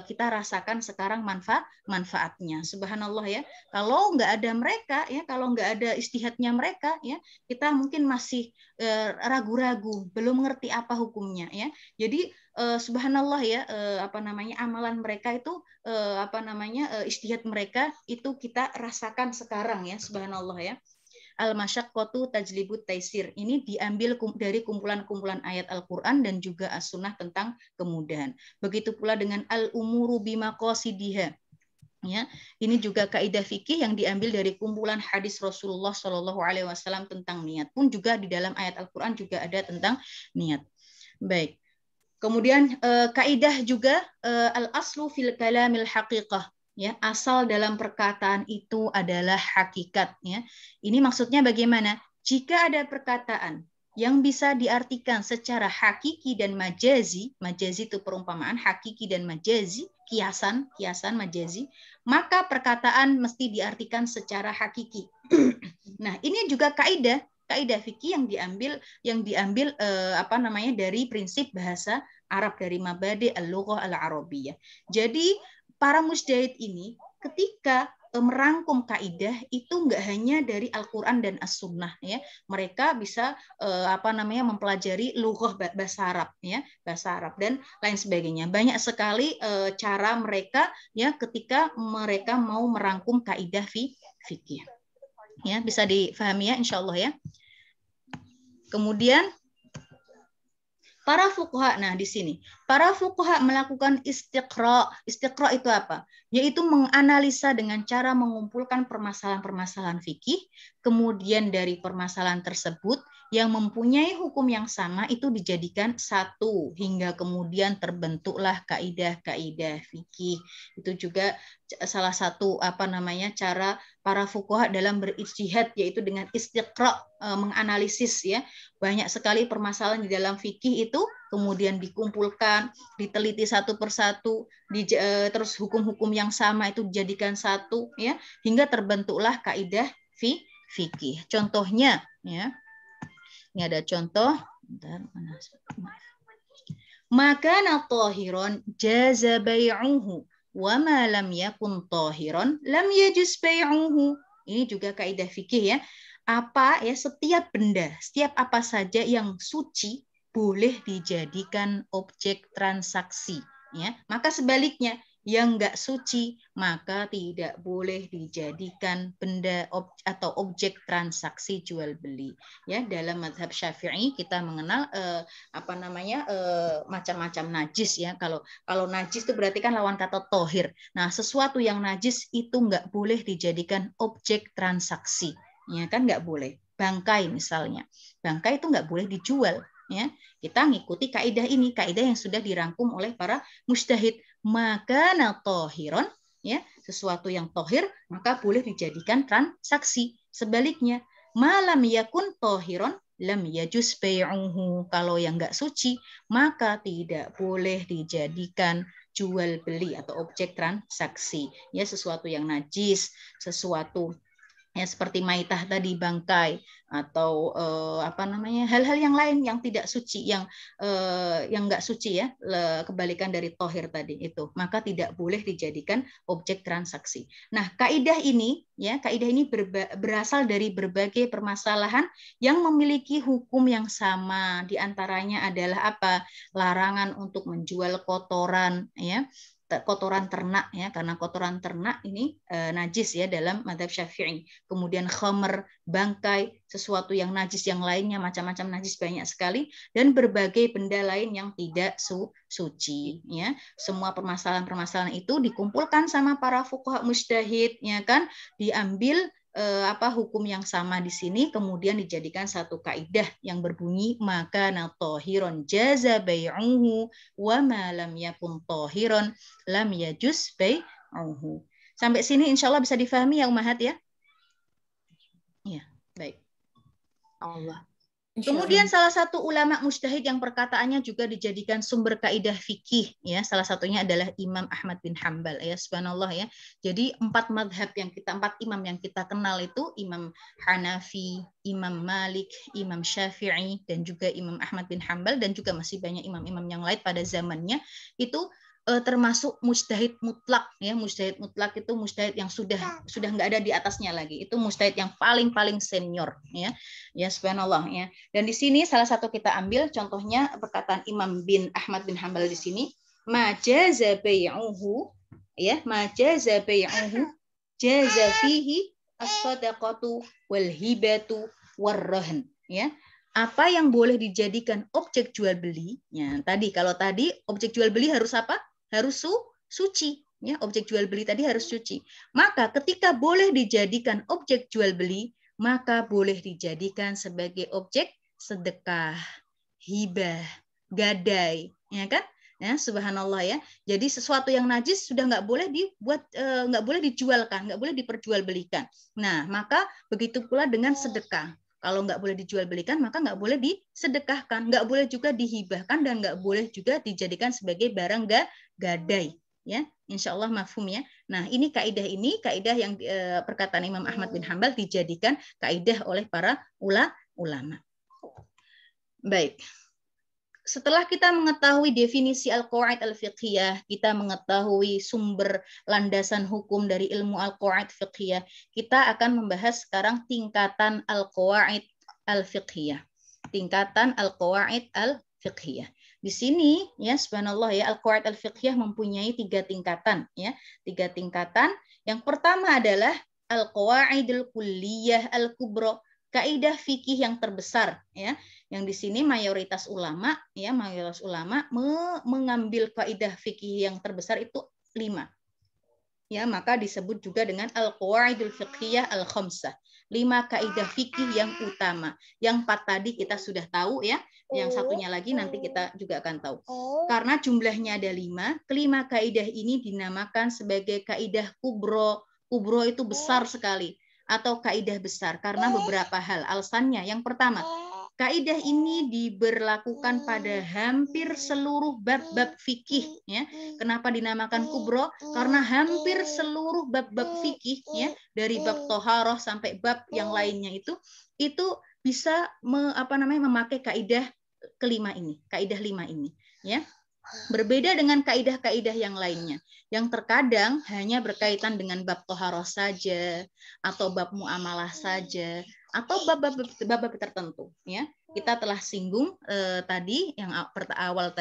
kita rasakan sekarang manfaatnya. Subhanallah ya. Kalau nggak ada mereka ya, kalau nggak ada istihadnya mereka ya, kita mungkin masih ragu-ragu, belum mengerti apa hukumnya ya. Jadi subhanallah ya, apa namanya, amalan mereka itu istihad mereka itu kita rasakan sekarang ya, subhanallah ya. Al-masyaqqatu tajlibut taisir. Ini diambil dari kumpulan-kumpulan ayat Al-Qur'an dan juga as-sunnah tentang kemudahan. Begitu pula dengan al-umuru bimaqasidiha. Ya, ini juga kaidah fikih yang diambil dari kumpulan hadis Rasulullah Shallallahu Alaihi Wasallam tentang niat. Pun juga di dalam ayat Al-Qur'an juga ada tentang niat. Baik. Kemudian kaidah juga al-aslu fil kalamil haqiqah. Ya, asal dalam perkataan itu adalah hakikat ya. Ini maksudnya bagaimana? Jika ada perkataan yang bisa diartikan secara hakiki dan majazi itu perumpamaan, hakiki dan majazi, kiasan majazi, maka perkataan mesti diartikan secara hakiki. Nah, ini juga kaidah fikih yang diambil dari prinsip bahasa Arab, dari mabadi al-lughah al-arabiyyah. Jadi para mujtahid ini ketika merangkum kaidah itu nggak hanya dari Al-Qur'an dan As-Sunnah ya. Mereka bisa mempelajari lughah bahasa Arab ya, bahasa Arab dan lain sebagainya. Banyak sekali cara mereka ya ketika mereka mau merangkum kaidah fikih. Ya, bisa difahami ya insyaallah ya. Kemudian para fuqaha, nah di sini para fuqaha melakukan istiqra. Istiqra itu apa? Yaitu menganalisa dengan cara mengumpulkan permasalahan-permasalahan fikih, kemudian dari permasalahan tersebut yang mempunyai hukum yang sama itu dijadikan satu hingga kemudian terbentuklah kaidah-kaidah fikih. Itu juga salah satu cara para fuqaha dalam berijtihad, yaitu dengan istiqra, menganalisis ya. Banyak sekali permasalahan di dalam fikih itu kemudian dikumpulkan, diteliti satu persatu, terus hukum-hukum yang sama itu dijadikan satu ya, hingga terbentuklah kaidah fikih. Contohnya ya. Ini ada contoh. Maka tahiron jaza bai'uhu wa ma lam yakun tahiron lam yajuz bai'uhu. Ini juga kaidah fikih ya. Apa ya, setiap benda, setiap apa saja yang suci boleh dijadikan objek transaksi ya. Maka sebaliknya yang enggak suci maka tidak boleh dijadikan benda atau objek transaksi jual beli ya. Dalam mazhab Syafi'i kita mengenal macam-macam najis ya. Kalau najis itu berarti kan lawan kata tohir. Nah, sesuatu yang najis itu enggak boleh dijadikan objek transaksi ya kan, enggak boleh. Bangkai misalnya, bangkai itu enggak boleh dijual ya. Kita ngikuti kaidah ini, kaidah yang sudah dirangkum oleh para mujtahid. Maka tohiron ya, sesuatu yang tohir maka boleh dijadikan transaksi. Sebaliknya, malam yakun tohiron lam yajuz bai'uhu. Kalau yang enggak suci maka tidak boleh dijadikan jual beli atau objek transaksi ya. Sesuatu yang najis, sesuatu ya seperti maitah tadi, bangkai, atau hal-hal yang lain yang tidak suci, yang enggak suci ya, kebalikan dari tohir tadi itu, maka tidak boleh dijadikan objek transaksi. Nah, kaidah ini berasal dari berbagai permasalahan yang memiliki hukum yang sama. Di antaranya adalah apa? Larangan untuk menjual kotoran ya, kotoran ternak ya, karena kotoran ternak ini najis ya dalam mazhab Syafi'i. Kemudian khamr, bangkai, sesuatu yang najis yang lainnya, macam-macam najis banyak sekali, dan berbagai benda lain yang tidak suci ya. Semua permasalahan-permasalahan itu dikumpulkan sama para fuqaha mujtahid ya kan, diambil hukum yang sama di sini, kemudian dijadikan satu kaidah yang berbunyi maka tohiron jaza bai'uhu wa ma lam yakun tohiron lam yajuz bai'uhu. Sampai sini insyaallah bisa difahami ya Ummahat ya? Ya, baik. Allah. Kemudian salah satu ulama mujtahid yang perkataannya juga dijadikan sumber kaidah fikih, ya, salah satunya adalah Imam Ahmad bin Hambal, ya, subhanallah, ya. Jadi empat imam yang kita kenal itu Imam Hanafi, Imam Malik, Imam Syafi'i, dan juga Imam Ahmad bin Hambal, dan juga masih banyak imam-imam yang lain pada zamannya itu termasuk mujtahid mutlak, ya. Mujtahid mutlak itu mujtahid yang sudah nggak ada di atasnya lagi, itu mujtahid yang paling senior, ya, subhanallah, ya. Dan di sini salah satu kita ambil contohnya perkataan Imam bin Ahmad bin Hambal di sini, majaza bai'uhu, ya, majaza bai'uhu jaza fihi as-sadaqatu wal hibatu warrahn, ya. Apa yang boleh dijadikan objek jual beli? Ya, kalau tadi objek jual beli harus apa? Harus suci, ya. Objek jual beli tadi harus suci. Maka ketika boleh dijadikan objek jual beli, maka boleh dijadikan sebagai objek sedekah, hibah, gadai, ya kan? Ya, subhanallah, ya. Jadi sesuatu yang najis sudah nggak boleh dibuat, nggak boleh dijualkan, nggak boleh diperjualbelikan. Nah, maka begitu pula dengan sedekah. Kalau nggak boleh dijual belikan, maka nggak boleh disedekahkan, nggak boleh juga dihibahkan, dan nggak boleh juga dijadikan sebagai barang gadai. Ya, insya Allah mafhum, ya. Nah, ini kaidah yang perkataan Imam Ahmad bin Hambal dijadikan kaidah oleh para ulama. Baik. Setelah kita mengetahui definisi al-qawaid al-fiqhiyah, kita mengetahui sumber landasan hukum dari ilmu al-qawaid fiqhiyah, kita akan membahas sekarang tingkatan al-qawaid al-fiqhiyah. Tingkatan al-qawaid al-fiqhiyah. Di sini, ya, subhanallah, ya, al-qawaid al-fiqhiyah mempunyai 3 tingkatan, ya. 3 tingkatan. Yang pertama adalah al-qawaidul kulliyah al-kubra, kaidah fikih yang terbesar, ya. Yang di sini mayoritas ulama mengambil kaidah fikih yang terbesar itu 5. Ya, maka disebut juga dengan al-qawaidul fiqhiyah al-khamsah. 5 kaidah fikih yang utama. Yang 4 tadi kita sudah tahu, ya. Yang satunya lagi nanti kita juga akan tahu. Karena jumlahnya ada 5, kelima kaidah ini dinamakan sebagai kaidah kubro. Kubro itu besar sekali, atau kaidah besar karena beberapa hal. Alasannya, yang pertama, kaidah ini diberlakukan pada hampir seluruh bab-bab fikih, ya. Kenapa dinamakan kubro? Karena hampir seluruh bab-bab fikih, ya, dari bab toharoh sampai bab yang lainnya itu bisa memakai kaidah kelima ini, kaidah 5 ini, ya. Berbeda dengan kaidah-kaidah yang lainnya, yang terkadang hanya berkaitan dengan bab toharoh saja, atau bab muamalah saja, atau bab-bab tertentu, ya. Kita telah singgung tadi yang awal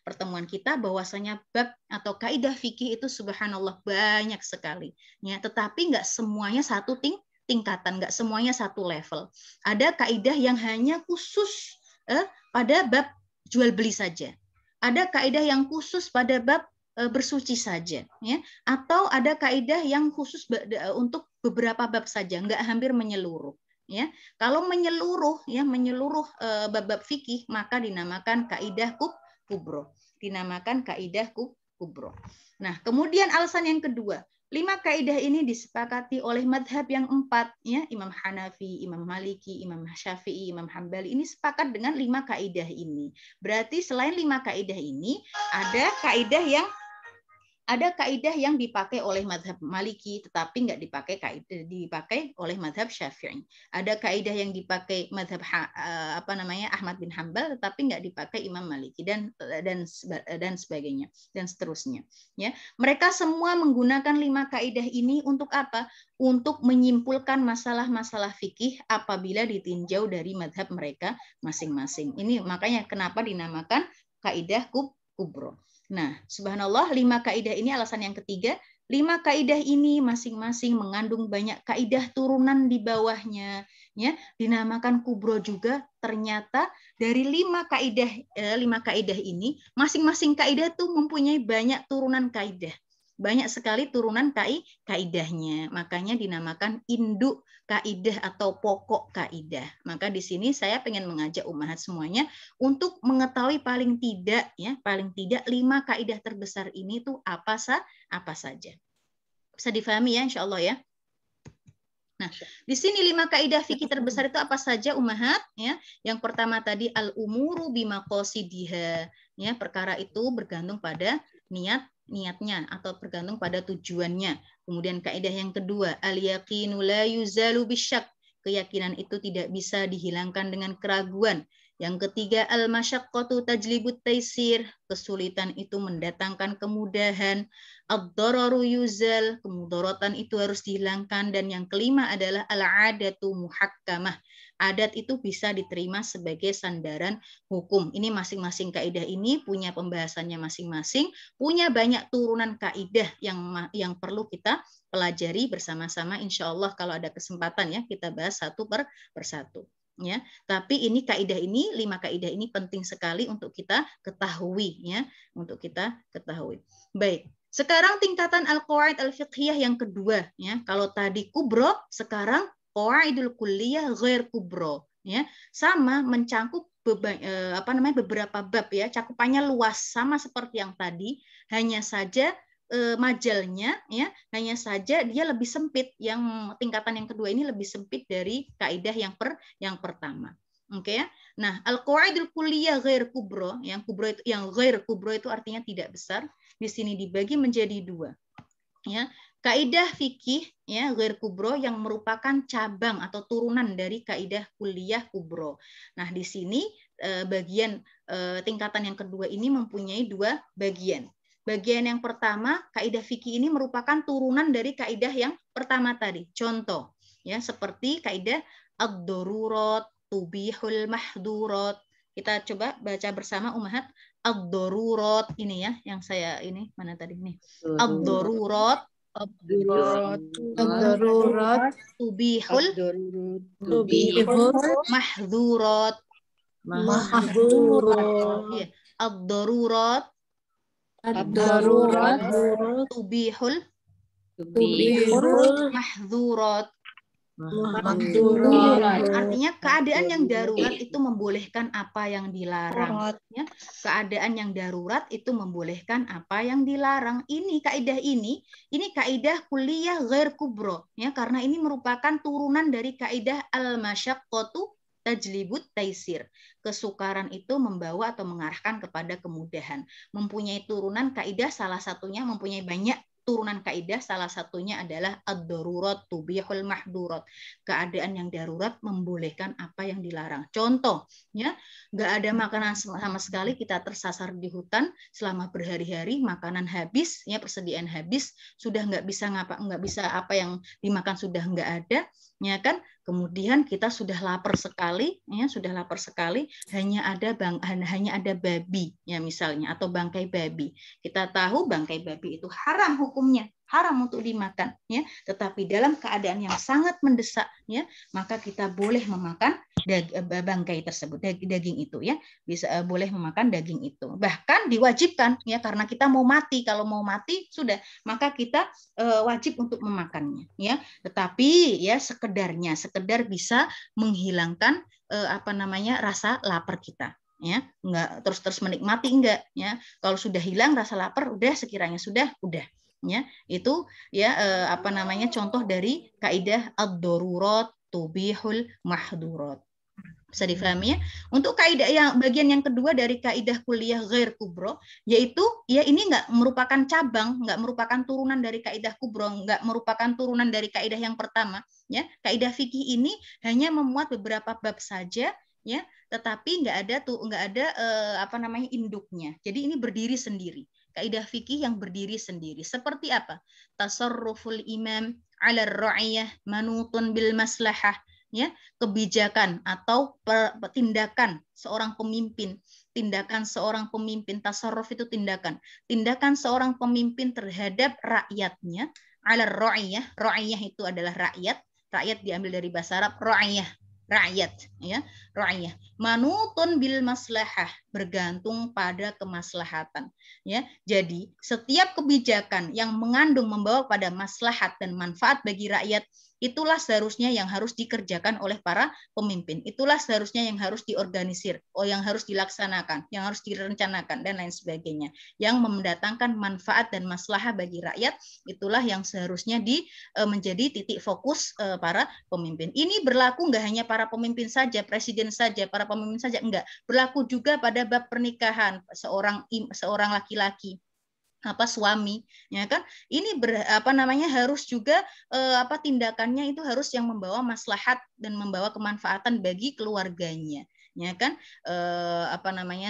pertemuan kita, bahwasanya bab atau kaidah fikih itu subhanallah banyak sekali, ya. Tetapi nggak semuanya satu tingkatan, nggak semuanya satu level. Ada kaidah yang hanya khusus pada bab jual beli saja. Ada kaidah yang khusus pada bab bersuci saja, ya. Atau ada kaidah yang khusus untuk beberapa bab saja, nggak hampir menyeluruh, ya. Kalau menyeluruh bab-bab fikih, maka dinamakan kaidah kubro. Dinamakan kaidah kubro. Nah, kemudian alasan yang kedua, 5 kaidah ini disepakati oleh madhab yang 4, ya, Imam Hanafi, Imam Maliki, Imam Syafi'i, Imam Hambali, ini sepakat dengan 5 kaidah ini. Berarti selain 5 kaidah ini, ada kaidah yang dipakai oleh madhab Maliki, tetapi nggak dipakai oleh madhab Syafi'i. Ada kaidah yang dipakai madhab Ahmad bin Hambal, tetapi nggak dipakai Imam Maliki, dan sebagainya, dan seterusnya, ya. Mereka semua menggunakan 5 kaidah ini untuk apa? Untuk menyimpulkan masalah-masalah fikih apabila ditinjau dari madhab mereka masing-masing. Ini makanya kenapa dinamakan kaidah kubro. Nah, subhanallah, 5 kaidah ini alasan yang ketiga. 5 kaidah ini masing-masing mengandung banyak kaidah turunan di bawahnya, ya. Dinamakan kubro juga. Ternyata dari 5 kaidah ini, masing-masing kaidah itu mempunyai banyak turunan kaidah. Banyak sekali turunan kaidahnya. Makanya dinamakan induk kaidah atau pokok kaidah. Maka di sini saya pengen mengajak ummahat semuanya untuk mengetahui paling tidak 5 kaidah terbesar ini tuh apa saja. Bisa difahami, ya, insya Allah, ya. Nah, di sini 5 kaidah fikih terbesar itu apa saja ummahat? Ya, yang pertama tadi al-umuru bimaqasidiha. Ya, perkara itu bergantung pada niatnya atau bergantung pada tujuannya. Kemudian kaidah yang kedua, al-yaqinu la yuzalu bisyak. Keyakinan itu tidak bisa dihilangkan dengan keraguan. Yang ketiga, al-masyaqqatu tajlibut taisir. Kesulitan itu mendatangkan kemudahan. Ad-dararu yuzal, kemudaratan itu harus dihilangkan. Dan yang kelima adalah al-adatu muhakkamah. Adat itu bisa diterima sebagai sandaran hukum. Ini masing-masing kaidah ini punya pembahasannya masing-masing, punya banyak turunan kaidah yang perlu kita pelajari bersama-sama. Insya Allah kalau ada kesempatan ya kita bahas satu per satu. Ya, tapi ini kaidah ini 5 kaidah ini penting sekali untuk kita ketahui ya, untuk kita ketahui. Baik. Sekarang tingkatan al-qawaid al-fiqhiyah yang kedua ya. Kalau tadi kubro, sekarang qawaidul kulliyah ghair kubro ya. Sama mencangkup beberapa bab ya, cakupannya luas sama seperti yang tadi, hanya saja majalnya ya, hanya saja dia lebih sempit. Yang tingkatan yang kedua ini lebih sempit dari kaidah yang pertama. Oke ya. Nah, al-qawaidul kulliyah ghair kubro, yang ghair kubro itu artinya tidak besar. Di sini dibagi menjadi 2. Ya, kaidah fikih ya ghair kubro yang merupakan cabang atau turunan dari kaidah kulliyah kubro. Nah, di sini bagian tingkatan yang kedua ini mempunyai 2 bagian. Bagian yang pertama, kaidah fikih ini merupakan turunan dari kaidah yang pertama tadi. Contoh, ya seperti kaidah ad-darurat tubihul mahdurat. Kita coba baca bersama ummahat ad-darurat ini ya, yang saya ini mana tadi nih? Ad-darurat tubihul mahdurat. Iya, ad-darurat tubihul mahdurat. Artinya keadaan yang darurat itu membolehkan apa yang dilarang. Ya, keadaan yang darurat itu membolehkan apa yang dilarang. Ini kaidah kulliyah ghair kubro. Ya, karena ini merupakan turunan dari kaidah al-masyaqqatu tajlibut taisir. Kesukaran itu membawa atau mengarahkan kepada kemudahan. Mempunyai turunan kaidah, salah satunya mempunyai banyak turunan kaidah, salah satunya adalah ad-darurat tubihul mahdurat. Keadaan yang darurat membolehkan apa yang dilarang. Contoh, ya, nggak ada makanan sama sekali, kita tersasar di hutan selama berhari-hari, makanan habis, ya persediaan habis, sudah nggak bisa apa yang dimakan sudah nggak ada, ya kan? Kemudian kita sudah lapar sekali, ya sudah lapar sekali, hanya ada babi, ya misalnya, atau bangkai babi. Kita tahu bangkai babi itu haram hukumnya, haram untuk dimakan, ya. Tetapi dalam keadaan yang sangat mendesak, ya, maka kita boleh memakan bangkai tersebut, daging itu, ya, bisa boleh memakan daging itu. Bahkan diwajibkan, ya, karena kita mau mati. Kalau mau mati sudah, maka kita wajib untuk memakannya, ya. Tetapi ya sekedar bisa menghilangkan rasa lapar kita, ya. Enggak terus menikmati, enggak, ya. Kalau sudah hilang rasa lapar, udah, sekiranya sudah, ya. Itu ya contoh dari kaidah ad-darurat tubihul mahdurat. Bisa difahami ya? Untuk kaidah yang bagian yang kedua dari kaidah kulliyah ghair kubro, yaitu ya ini nggak merupakan cabang, nggak merupakan turunan dari kaidah kubro, nggak merupakan turunan dari kaidah yang pertama, ya. Kaidah fikih ini hanya memuat beberapa bab saja, ya, tetapi nggak ada induknya. Jadi ini berdiri sendiri. Kaidah fikih yang berdiri sendiri. Seperti apa? Tasarruful imam 'ala ar-ra'iyah manutun bil maslahah. Ya, kebijakan atau tindakan seorang pemimpin. Tindakan seorang pemimpin, tasarruf itu tindakan seorang pemimpin terhadap rakyatnya, ala ra'iyah. Ra'iyah itu adalah rakyat diambil dari bahasa Arab ra'iyah, rakyat, ya, ra'iyah. Manutun bil maslahah, bergantung pada kemaslahatan, ya. Jadi setiap kebijakan yang membawa pada maslahat dan manfaat bagi rakyat, Itulah seharusnya yang harus dikerjakan oleh para pemimpin. Itulah seharusnya yang harus diorganisir, yang harus dilaksanakan, yang harus direncanakan, dan lain sebagainya. Yang mendatangkan manfaat dan maslahah bagi rakyat, itulah yang seharusnya menjadi titik fokus para pemimpin. Ini berlaku nggak hanya para pemimpin saja, presiden saja, para pemimpin saja, enggak. Berlaku juga pada bab pernikahan seorang laki-laki, suami, ya kan, ini harus juga tindakannya itu harus yang membawa maslahat dan membawa kemanfaatan bagi keluarganya, ya kan,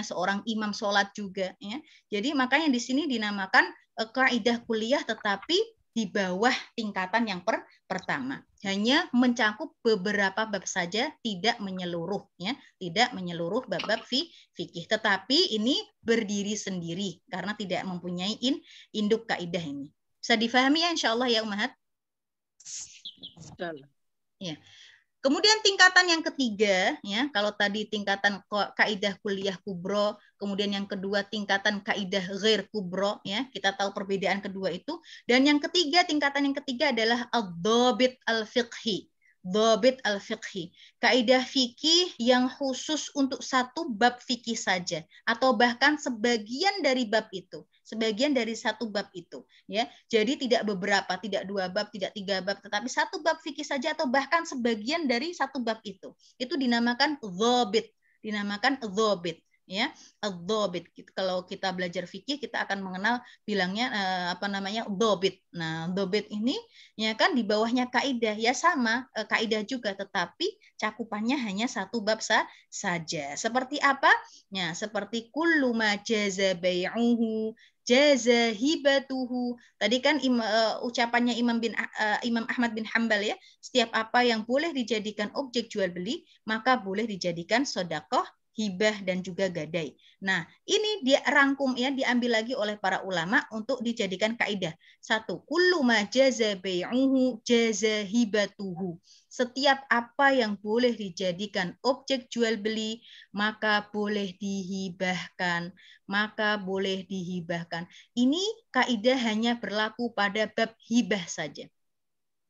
seorang imam sholat juga, ya. Jadi makanya di sini dinamakan kaidah kuliah, tetapi di bawah tingkatan yang pertama, hanya mencakup beberapa bab saja, tidak menyeluruh, ya, tidak menyeluruh bab-bab fikih, tetapi ini berdiri sendiri karena tidak mempunyai induk kaidah ini. Bisa difahami ya, insya Allah ya Ummahat? Ya. Kemudian tingkatan yang ketiga, ya, kalau tadi tingkatan kaidah kuliah kubro, kemudian yang kedua tingkatan kaidah ghair kubro, ya, kita tahu perbedaan kedua itu. Dan yang ketiga, tingkatan yang ketiga adalah ad-dhabit al-fiqhi. Dhabit al-fiqhi, kaidah fikih yang khusus untuk satu bab fikih saja, atau bahkan sebagian dari bab itu, sebagian dari satu bab itu, ya. Jadi tidak beberapa, tidak dua bab, tidak tiga bab, tetapi satu bab fikih saja atau bahkan sebagian dari satu bab itu. Itu dinamakan dhabit, ya. Dhabit. Kalau kita belajar fikih kita akan mengenal bilangnya dhabit. Nah, dhabit ini ya kan di bawahnya kaidah, ya sama, kaidah juga, tetapi cakupannya hanya satu bab saja. Seperti apa? Ya, seperti kullu ma jaza bai'uhu jaza hibatuhu. Tadi kan ucapannya Imam Ahmad bin Hambal, ya, setiap apa yang boleh dijadikan objek jual beli maka boleh dijadikan sedekah, hibah, dan juga gadai. Nah, ini dia rangkum, ya, diambil lagi oleh para ulama untuk dijadikan kaidah. Satu, kullu ma jaza bai'uhu jaza hibatuhu. Setiap apa yang boleh dijadikan objek jual beli maka boleh dihibahkan, maka boleh dihibahkan. Ini kaidah hanya berlaku pada bab hibah saja.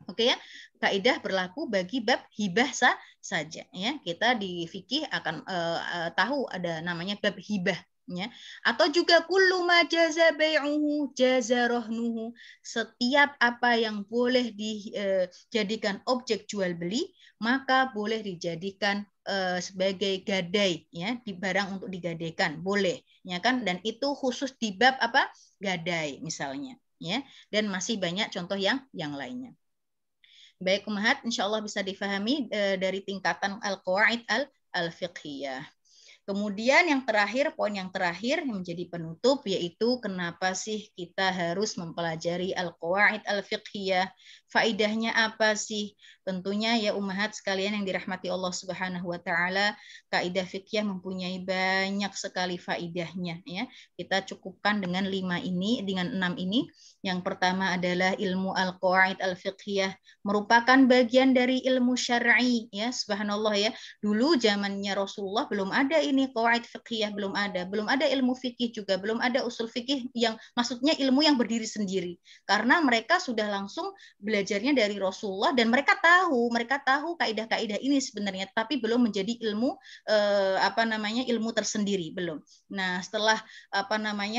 Oke, ya, kaidah berlaku bagi bab hibah saja, ya. Kita di fikih akan tahu ada namanya bab hibah, ya. Atau juga kullu ma jaza bai'uhu jaza rahnuhu. Setiap apa yang boleh dijadikan objek jual beli maka boleh dijadikan sebagai gadai, ya, di barang untuk digadaikan, boleh, ya kan, dan itu khusus di bab gadai misalnya, ya, dan masih banyak contoh yang lainnya. Baik Ummahat, insya Allah bisa difahami dari tingkatan al-qawaid al-fiqhiyah. Kemudian yang terakhir, poin yang terakhir yang menjadi penutup, yaitu kenapa sih kita harus mempelajari al-qawaid al-fiqhiyah? Faidahnya apa sih? Tentunya ya Ummahat sekalian yang dirahmati Allah Subhanahu wa taala, kaidah fikih mempunyai banyak sekali faidahnya, ya. Kita cukupkan dengan 6 ini. Yang pertama adalah ilmu al-qawaid al-fiqhiyah, merupakan bagian dari ilmu syar'i, ya. Subhanallah, ya. Dulu zamannya Rasulullah belum ada ini qawaid fiqhiyah, belum ada ilmu fikih juga, belum ada usul fikih yang maksudnya ilmu yang berdiri sendiri. Karena mereka sudah langsung belajarnya dari Rasulullah dan mereka tahu kaidah-kaidah ini sebenarnya, tapi belum menjadi ilmu ilmu tersendiri, belum. Nah, setelah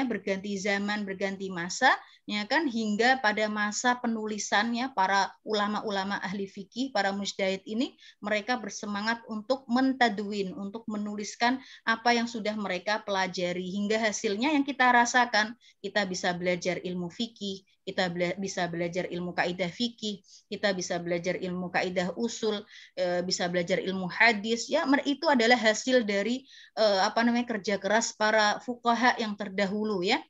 berganti zaman, berganti masa, ya kan, hingga pada masa penulisannya para ulama-ulama ahli fikih, para mujtahid ini, mereka bersemangat untuk mentadwin, untuk menuliskan apa yang sudah mereka pelajari, hingga hasilnya yang kita rasakan. Kita bisa belajar ilmu fikih, kita bisa belajar ilmu kaidah fikih, kita bisa belajar ilmu kaidah usul, bisa belajar ilmu hadis, ya, itu adalah hasil dari kerja keras para fuqaha yang terdahulu, ya.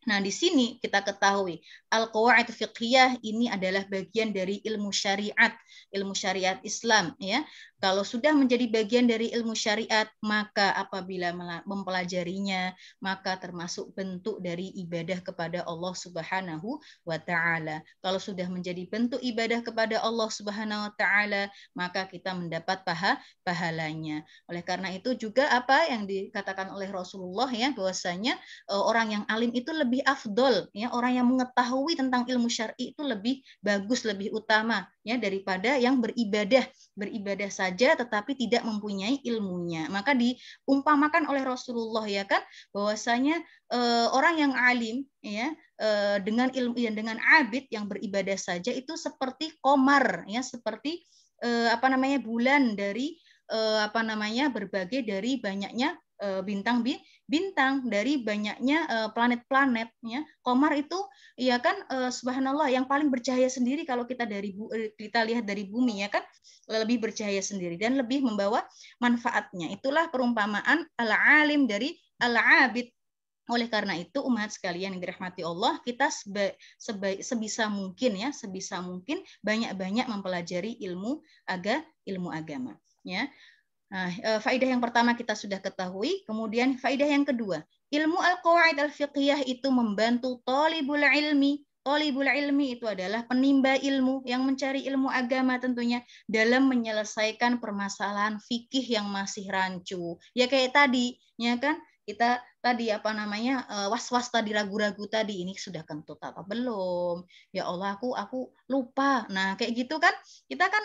Nah, di sini kita ketahui al-qawaid fiqhiyah ini adalah bagian dari ilmu syariat Islam, ya. Kalau sudah menjadi bagian dari ilmu syariat, maka apabila mempelajarinya, maka termasuk bentuk dari ibadah kepada Allah Subhanahu wa taala. Kalau sudah menjadi bentuk ibadah kepada Allah Subhanahu wa taala, maka kita mendapat pahalanya. Oleh karena itu juga apa yang dikatakan oleh Rasulullah, ya, bahwasanya orang yang alim itu lebih lebih afdol, ya, orang yang mengetahui tentang ilmu syar'i itu lebih bagus, lebih utama, ya, daripada yang beribadah saja tetapi tidak mempunyai ilmunya. Maka diumpamakan oleh Rasulullah, ya kan, bahwasanya orang yang alim, ya, dengan ilmu, ya, dengan abid yang beribadah saja itu seperti qamar, ya, seperti bulan dari berbagai dari banyaknya bintang, dari banyaknya planet-planet, ya. Qamar itu, ya kan, subhanallah, yang paling bercahaya sendiri kalau kita kita lihat dari bumi, ya kan, lebih bercahaya sendiri dan lebih membawa manfaatnya. Itulah perumpamaan al-alim dari al-abid. Oleh karena itu, umat sekalian yang dirahmati Allah, kita sebisa mungkin, ya, sebisa mungkin banyak-banyak mempelajari ilmu agama, ya. Nah, faedah yang pertama kita sudah ketahui. Kemudian faedah yang kedua, ilmu al-qawaid al-fiqhiyah itu membantu thalibul ilmi. Thalibul ilmi itu adalah penimba ilmu yang mencari ilmu agama tentunya dalam menyelesaikan permasalahan fikih yang masih rancu. Ya kayak tadi, ya kan? Kita tadi was-was tadi, ragu-ragu tadi, ini sudah kentut apa belum? Ya Allah, aku lupa. Nah, kayak gitu kan? Kita kan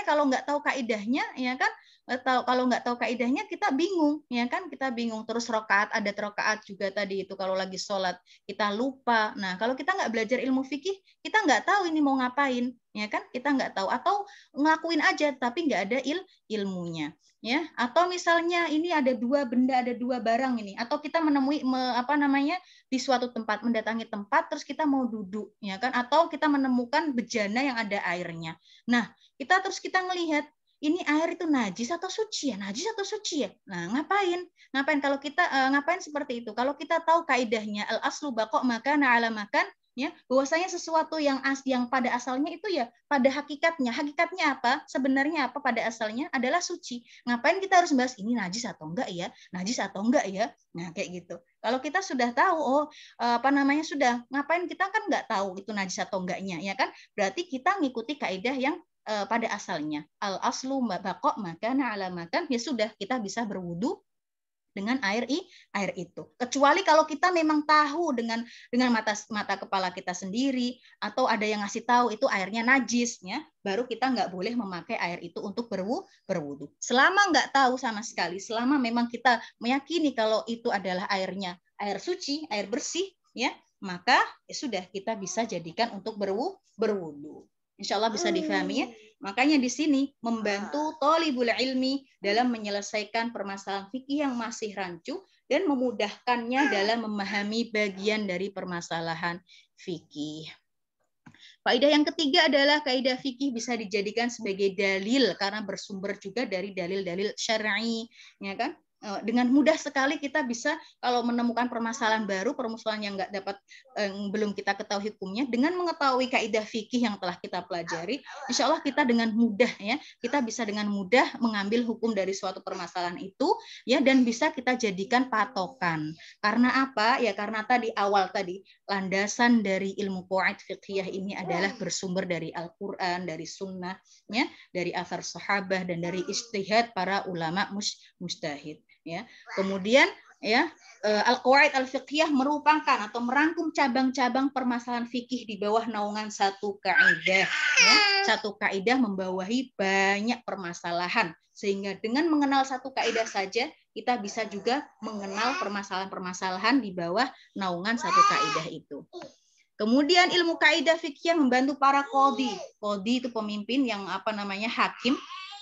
kalau nggak tahu kaidahnya, ya kan? Kalau nggak tahu kaidahnya kita bingung, ya kan, kita bingung. Terus ada rokaat juga tadi itu kalau lagi sholat kita lupa. Nah, kalau kita nggak belajar ilmu fikih, kita nggak tahu ini mau ngapain, ya kan, kita nggak tahu, atau ngelakuin aja tapi nggak ada ilmunya, ya. Atau misalnya ini ada dua benda, ada dua barang ini, atau kita menemui di suatu tempat, mendatangi tempat terus kita mau duduk, ya kan, atau kita menemukan bejana yang ada airnya. Nah, kita ngelihat ini air itu najis atau suci ya? Najis atau suci ya? Nah, ngapain kalau kita ngapain seperti itu? Kalau kita tahu kaidahnya al-aslu baqa' makana ala makan, ya, bahwasanya sesuatu yang pada asalnya itu ya pada hakikatnya apa? Sebenarnya apa pada asalnya adalah suci. Ngapain kita harus bahas ini najis atau enggak ya? Najis atau enggak ya? Nah, kayak gitu. Kalau kita sudah tahu, sudah, ngapain kita kan nggak tahu itu najis atau enggaknya, ya kan? Berarti kita ngikuti kaidah yang pada asalnya, al aslu baqa' makana ala makan, ya sudah, kita bisa berwudu dengan air itu. Kecuali kalau kita memang tahu dengan mata kepala kita sendiri, atau ada yang ngasih tahu itu airnya najis, ya, baru kita nggak boleh memakai air itu untuk berwudu. Selama nggak tahu sama sekali, selama memang kita meyakini kalau itu adalah airnya air suci, air bersih, ya, maka ya sudah, kita bisa jadikan untuk berwudu. Insya Allah bisa difahami, ya. Makanya di sini membantu thalibul ilmi dalam menyelesaikan permasalahan fikih yang masih rancu dan memudahkannya dalam memahami bagian dari permasalahan fikih. Faedah yang ketiga adalah kaidah fikih bisa dijadikan sebagai dalil karena bersumber juga dari dalil-dalil syar'i, ya kan? Dengan mudah sekali kita bisa, kalau menemukan permasalahan baru, permasalahan yang belum kita ketahui hukumnya, dengan mengetahui kaidah fikih yang telah kita pelajari, insya Allah kita dengan mudah, ya, kita bisa dengan mudah mengambil hukum dari suatu permasalahan itu, ya, dan bisa kita jadikan patokan. Karena apa? Ya karena awal tadi landasan dari ilmu qawaid fiqhiyah ini adalah bersumber dari Al-Qur'an, dari sunnah, ya, dari athar sahabah, dan dari ijtihad para ulama mujtahid. Ya, kemudian, ya, al-qawaid al-fiqhiyah merupakan atau merangkum cabang-cabang permasalahan fikih di bawah naungan satu kaidah. Ya, satu kaidah membawahi banyak permasalahan, sehingga dengan mengenal satu kaidah saja kita bisa juga mengenal permasalahan-permasalahan di bawah naungan satu kaidah itu. Kemudian ilmu kaidah fikih membantu para qadhi. Qadhi itu pemimpin yang hakim,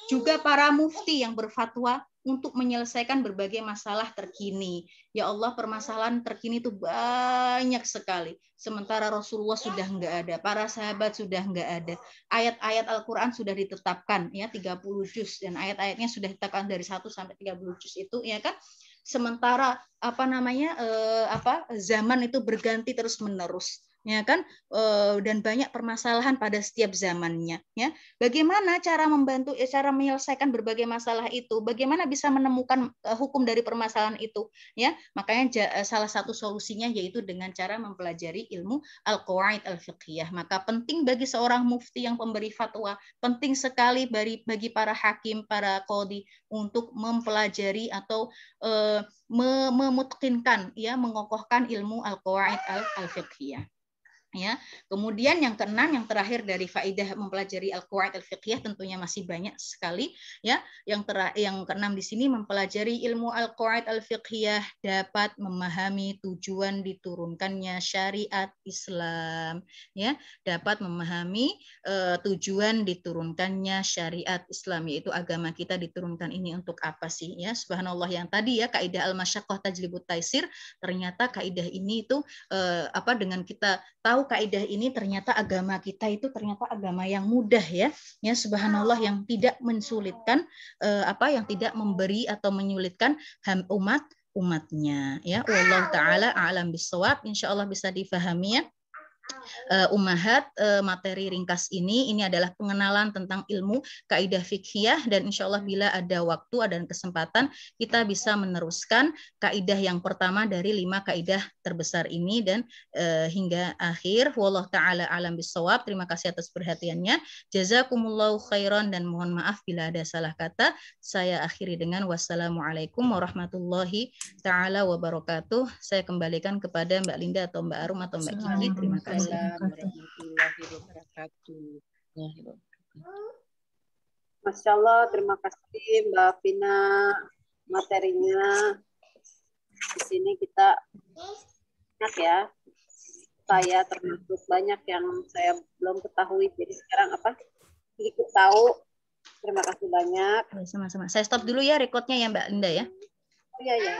juga para mufti yang berfatwa untuk menyelesaikan berbagai masalah terkini. Ya Allah, permasalahan terkini itu banyak sekali. Sementara Rasulullah sudah nggak ada, para sahabat sudah nggak ada. Ayat-ayat Al-Quran sudah ditetapkan, ya, 30 juz, dan ayat-ayatnya sudah ditetapkan dari 1 sampai 30 juz itu, ya kan? Sementara zaman itu berganti terus-menerus. ya kan, dan banyak permasalahan pada setiap zamannya, ya. Bagaimana cara membantu, cara menyelesaikan berbagai masalah itu, bagaimana bisa menemukan hukum dari permasalahan itu, ya. Makanya salah satu solusinya yaitu dengan cara mempelajari ilmu al-qawaid al-fiqhiyah. Maka penting bagi seorang mufti yang pemberi fatwa, penting sekali bagi para hakim, para qadhi untuk mempelajari atau memutqinkan, ya, mengokohkan ilmu al-qawaid al-fiqhiyah. Ya, kemudian yang keenam, yang terakhir dari faidah mempelajari al-qawaid al-fiqhiyah, tentunya masih banyak sekali, ya. Yang keenam di sini, mempelajari ilmu al-qawaid al-fiqhiyah dapat memahami tujuan diturunkannya syariat Islam, ya, dapat memahami tujuan diturunkannya syariat Islam, yaitu agama kita diturunkan ini untuk apa sih, ya. Subhanallah, yang tadi ya, kaidah al-masyaqqah tajlibut taisir, ternyata kaidah ini itu dengan kita tahu kaidah ini, ternyata agama kita itu ternyata agama yang mudah, ya. Ya, subhanallah, yang tidak mensulitkan, yang tidak memberi atau menyulitkan umatnya, ya. Wallahu taala a'lam bissawab. Insyaallah bisa difahami, ya. Ummahat, materi ringkas ini adalah pengenalan tentang ilmu kaidah fikhiyah, dan insya Allah bila ada waktu, ada kesempatan, kita bisa meneruskan kaidah yang pertama dari 5 kaidah terbesar ini dan hingga akhir. Wallahu taala alam bisawab. Terima kasih atas perhatiannya. Jazakumullahu khairan, dan mohon maaf bila ada salah kata. Saya akhiri dengan wassalamualaikum warahmatullahi taala wabarakatuh. Saya kembalikan kepada Mbak Linda atau Mbak Arum atau Mbak Kiki. Terima kasih. Assalamualaikum warahmatullahi wabarakatuh. Masya Allah, terima kasih Mbak Vina materinya. Di sini kita banyak, ya. Saya termasuk banyak yang saya belum ketahui. Jadi sekarang sedikit tahu. Terima kasih banyak. Sama-sama. Saya stop dulu ya recordnya, ya Mbak Linda, ya. Iya, ya.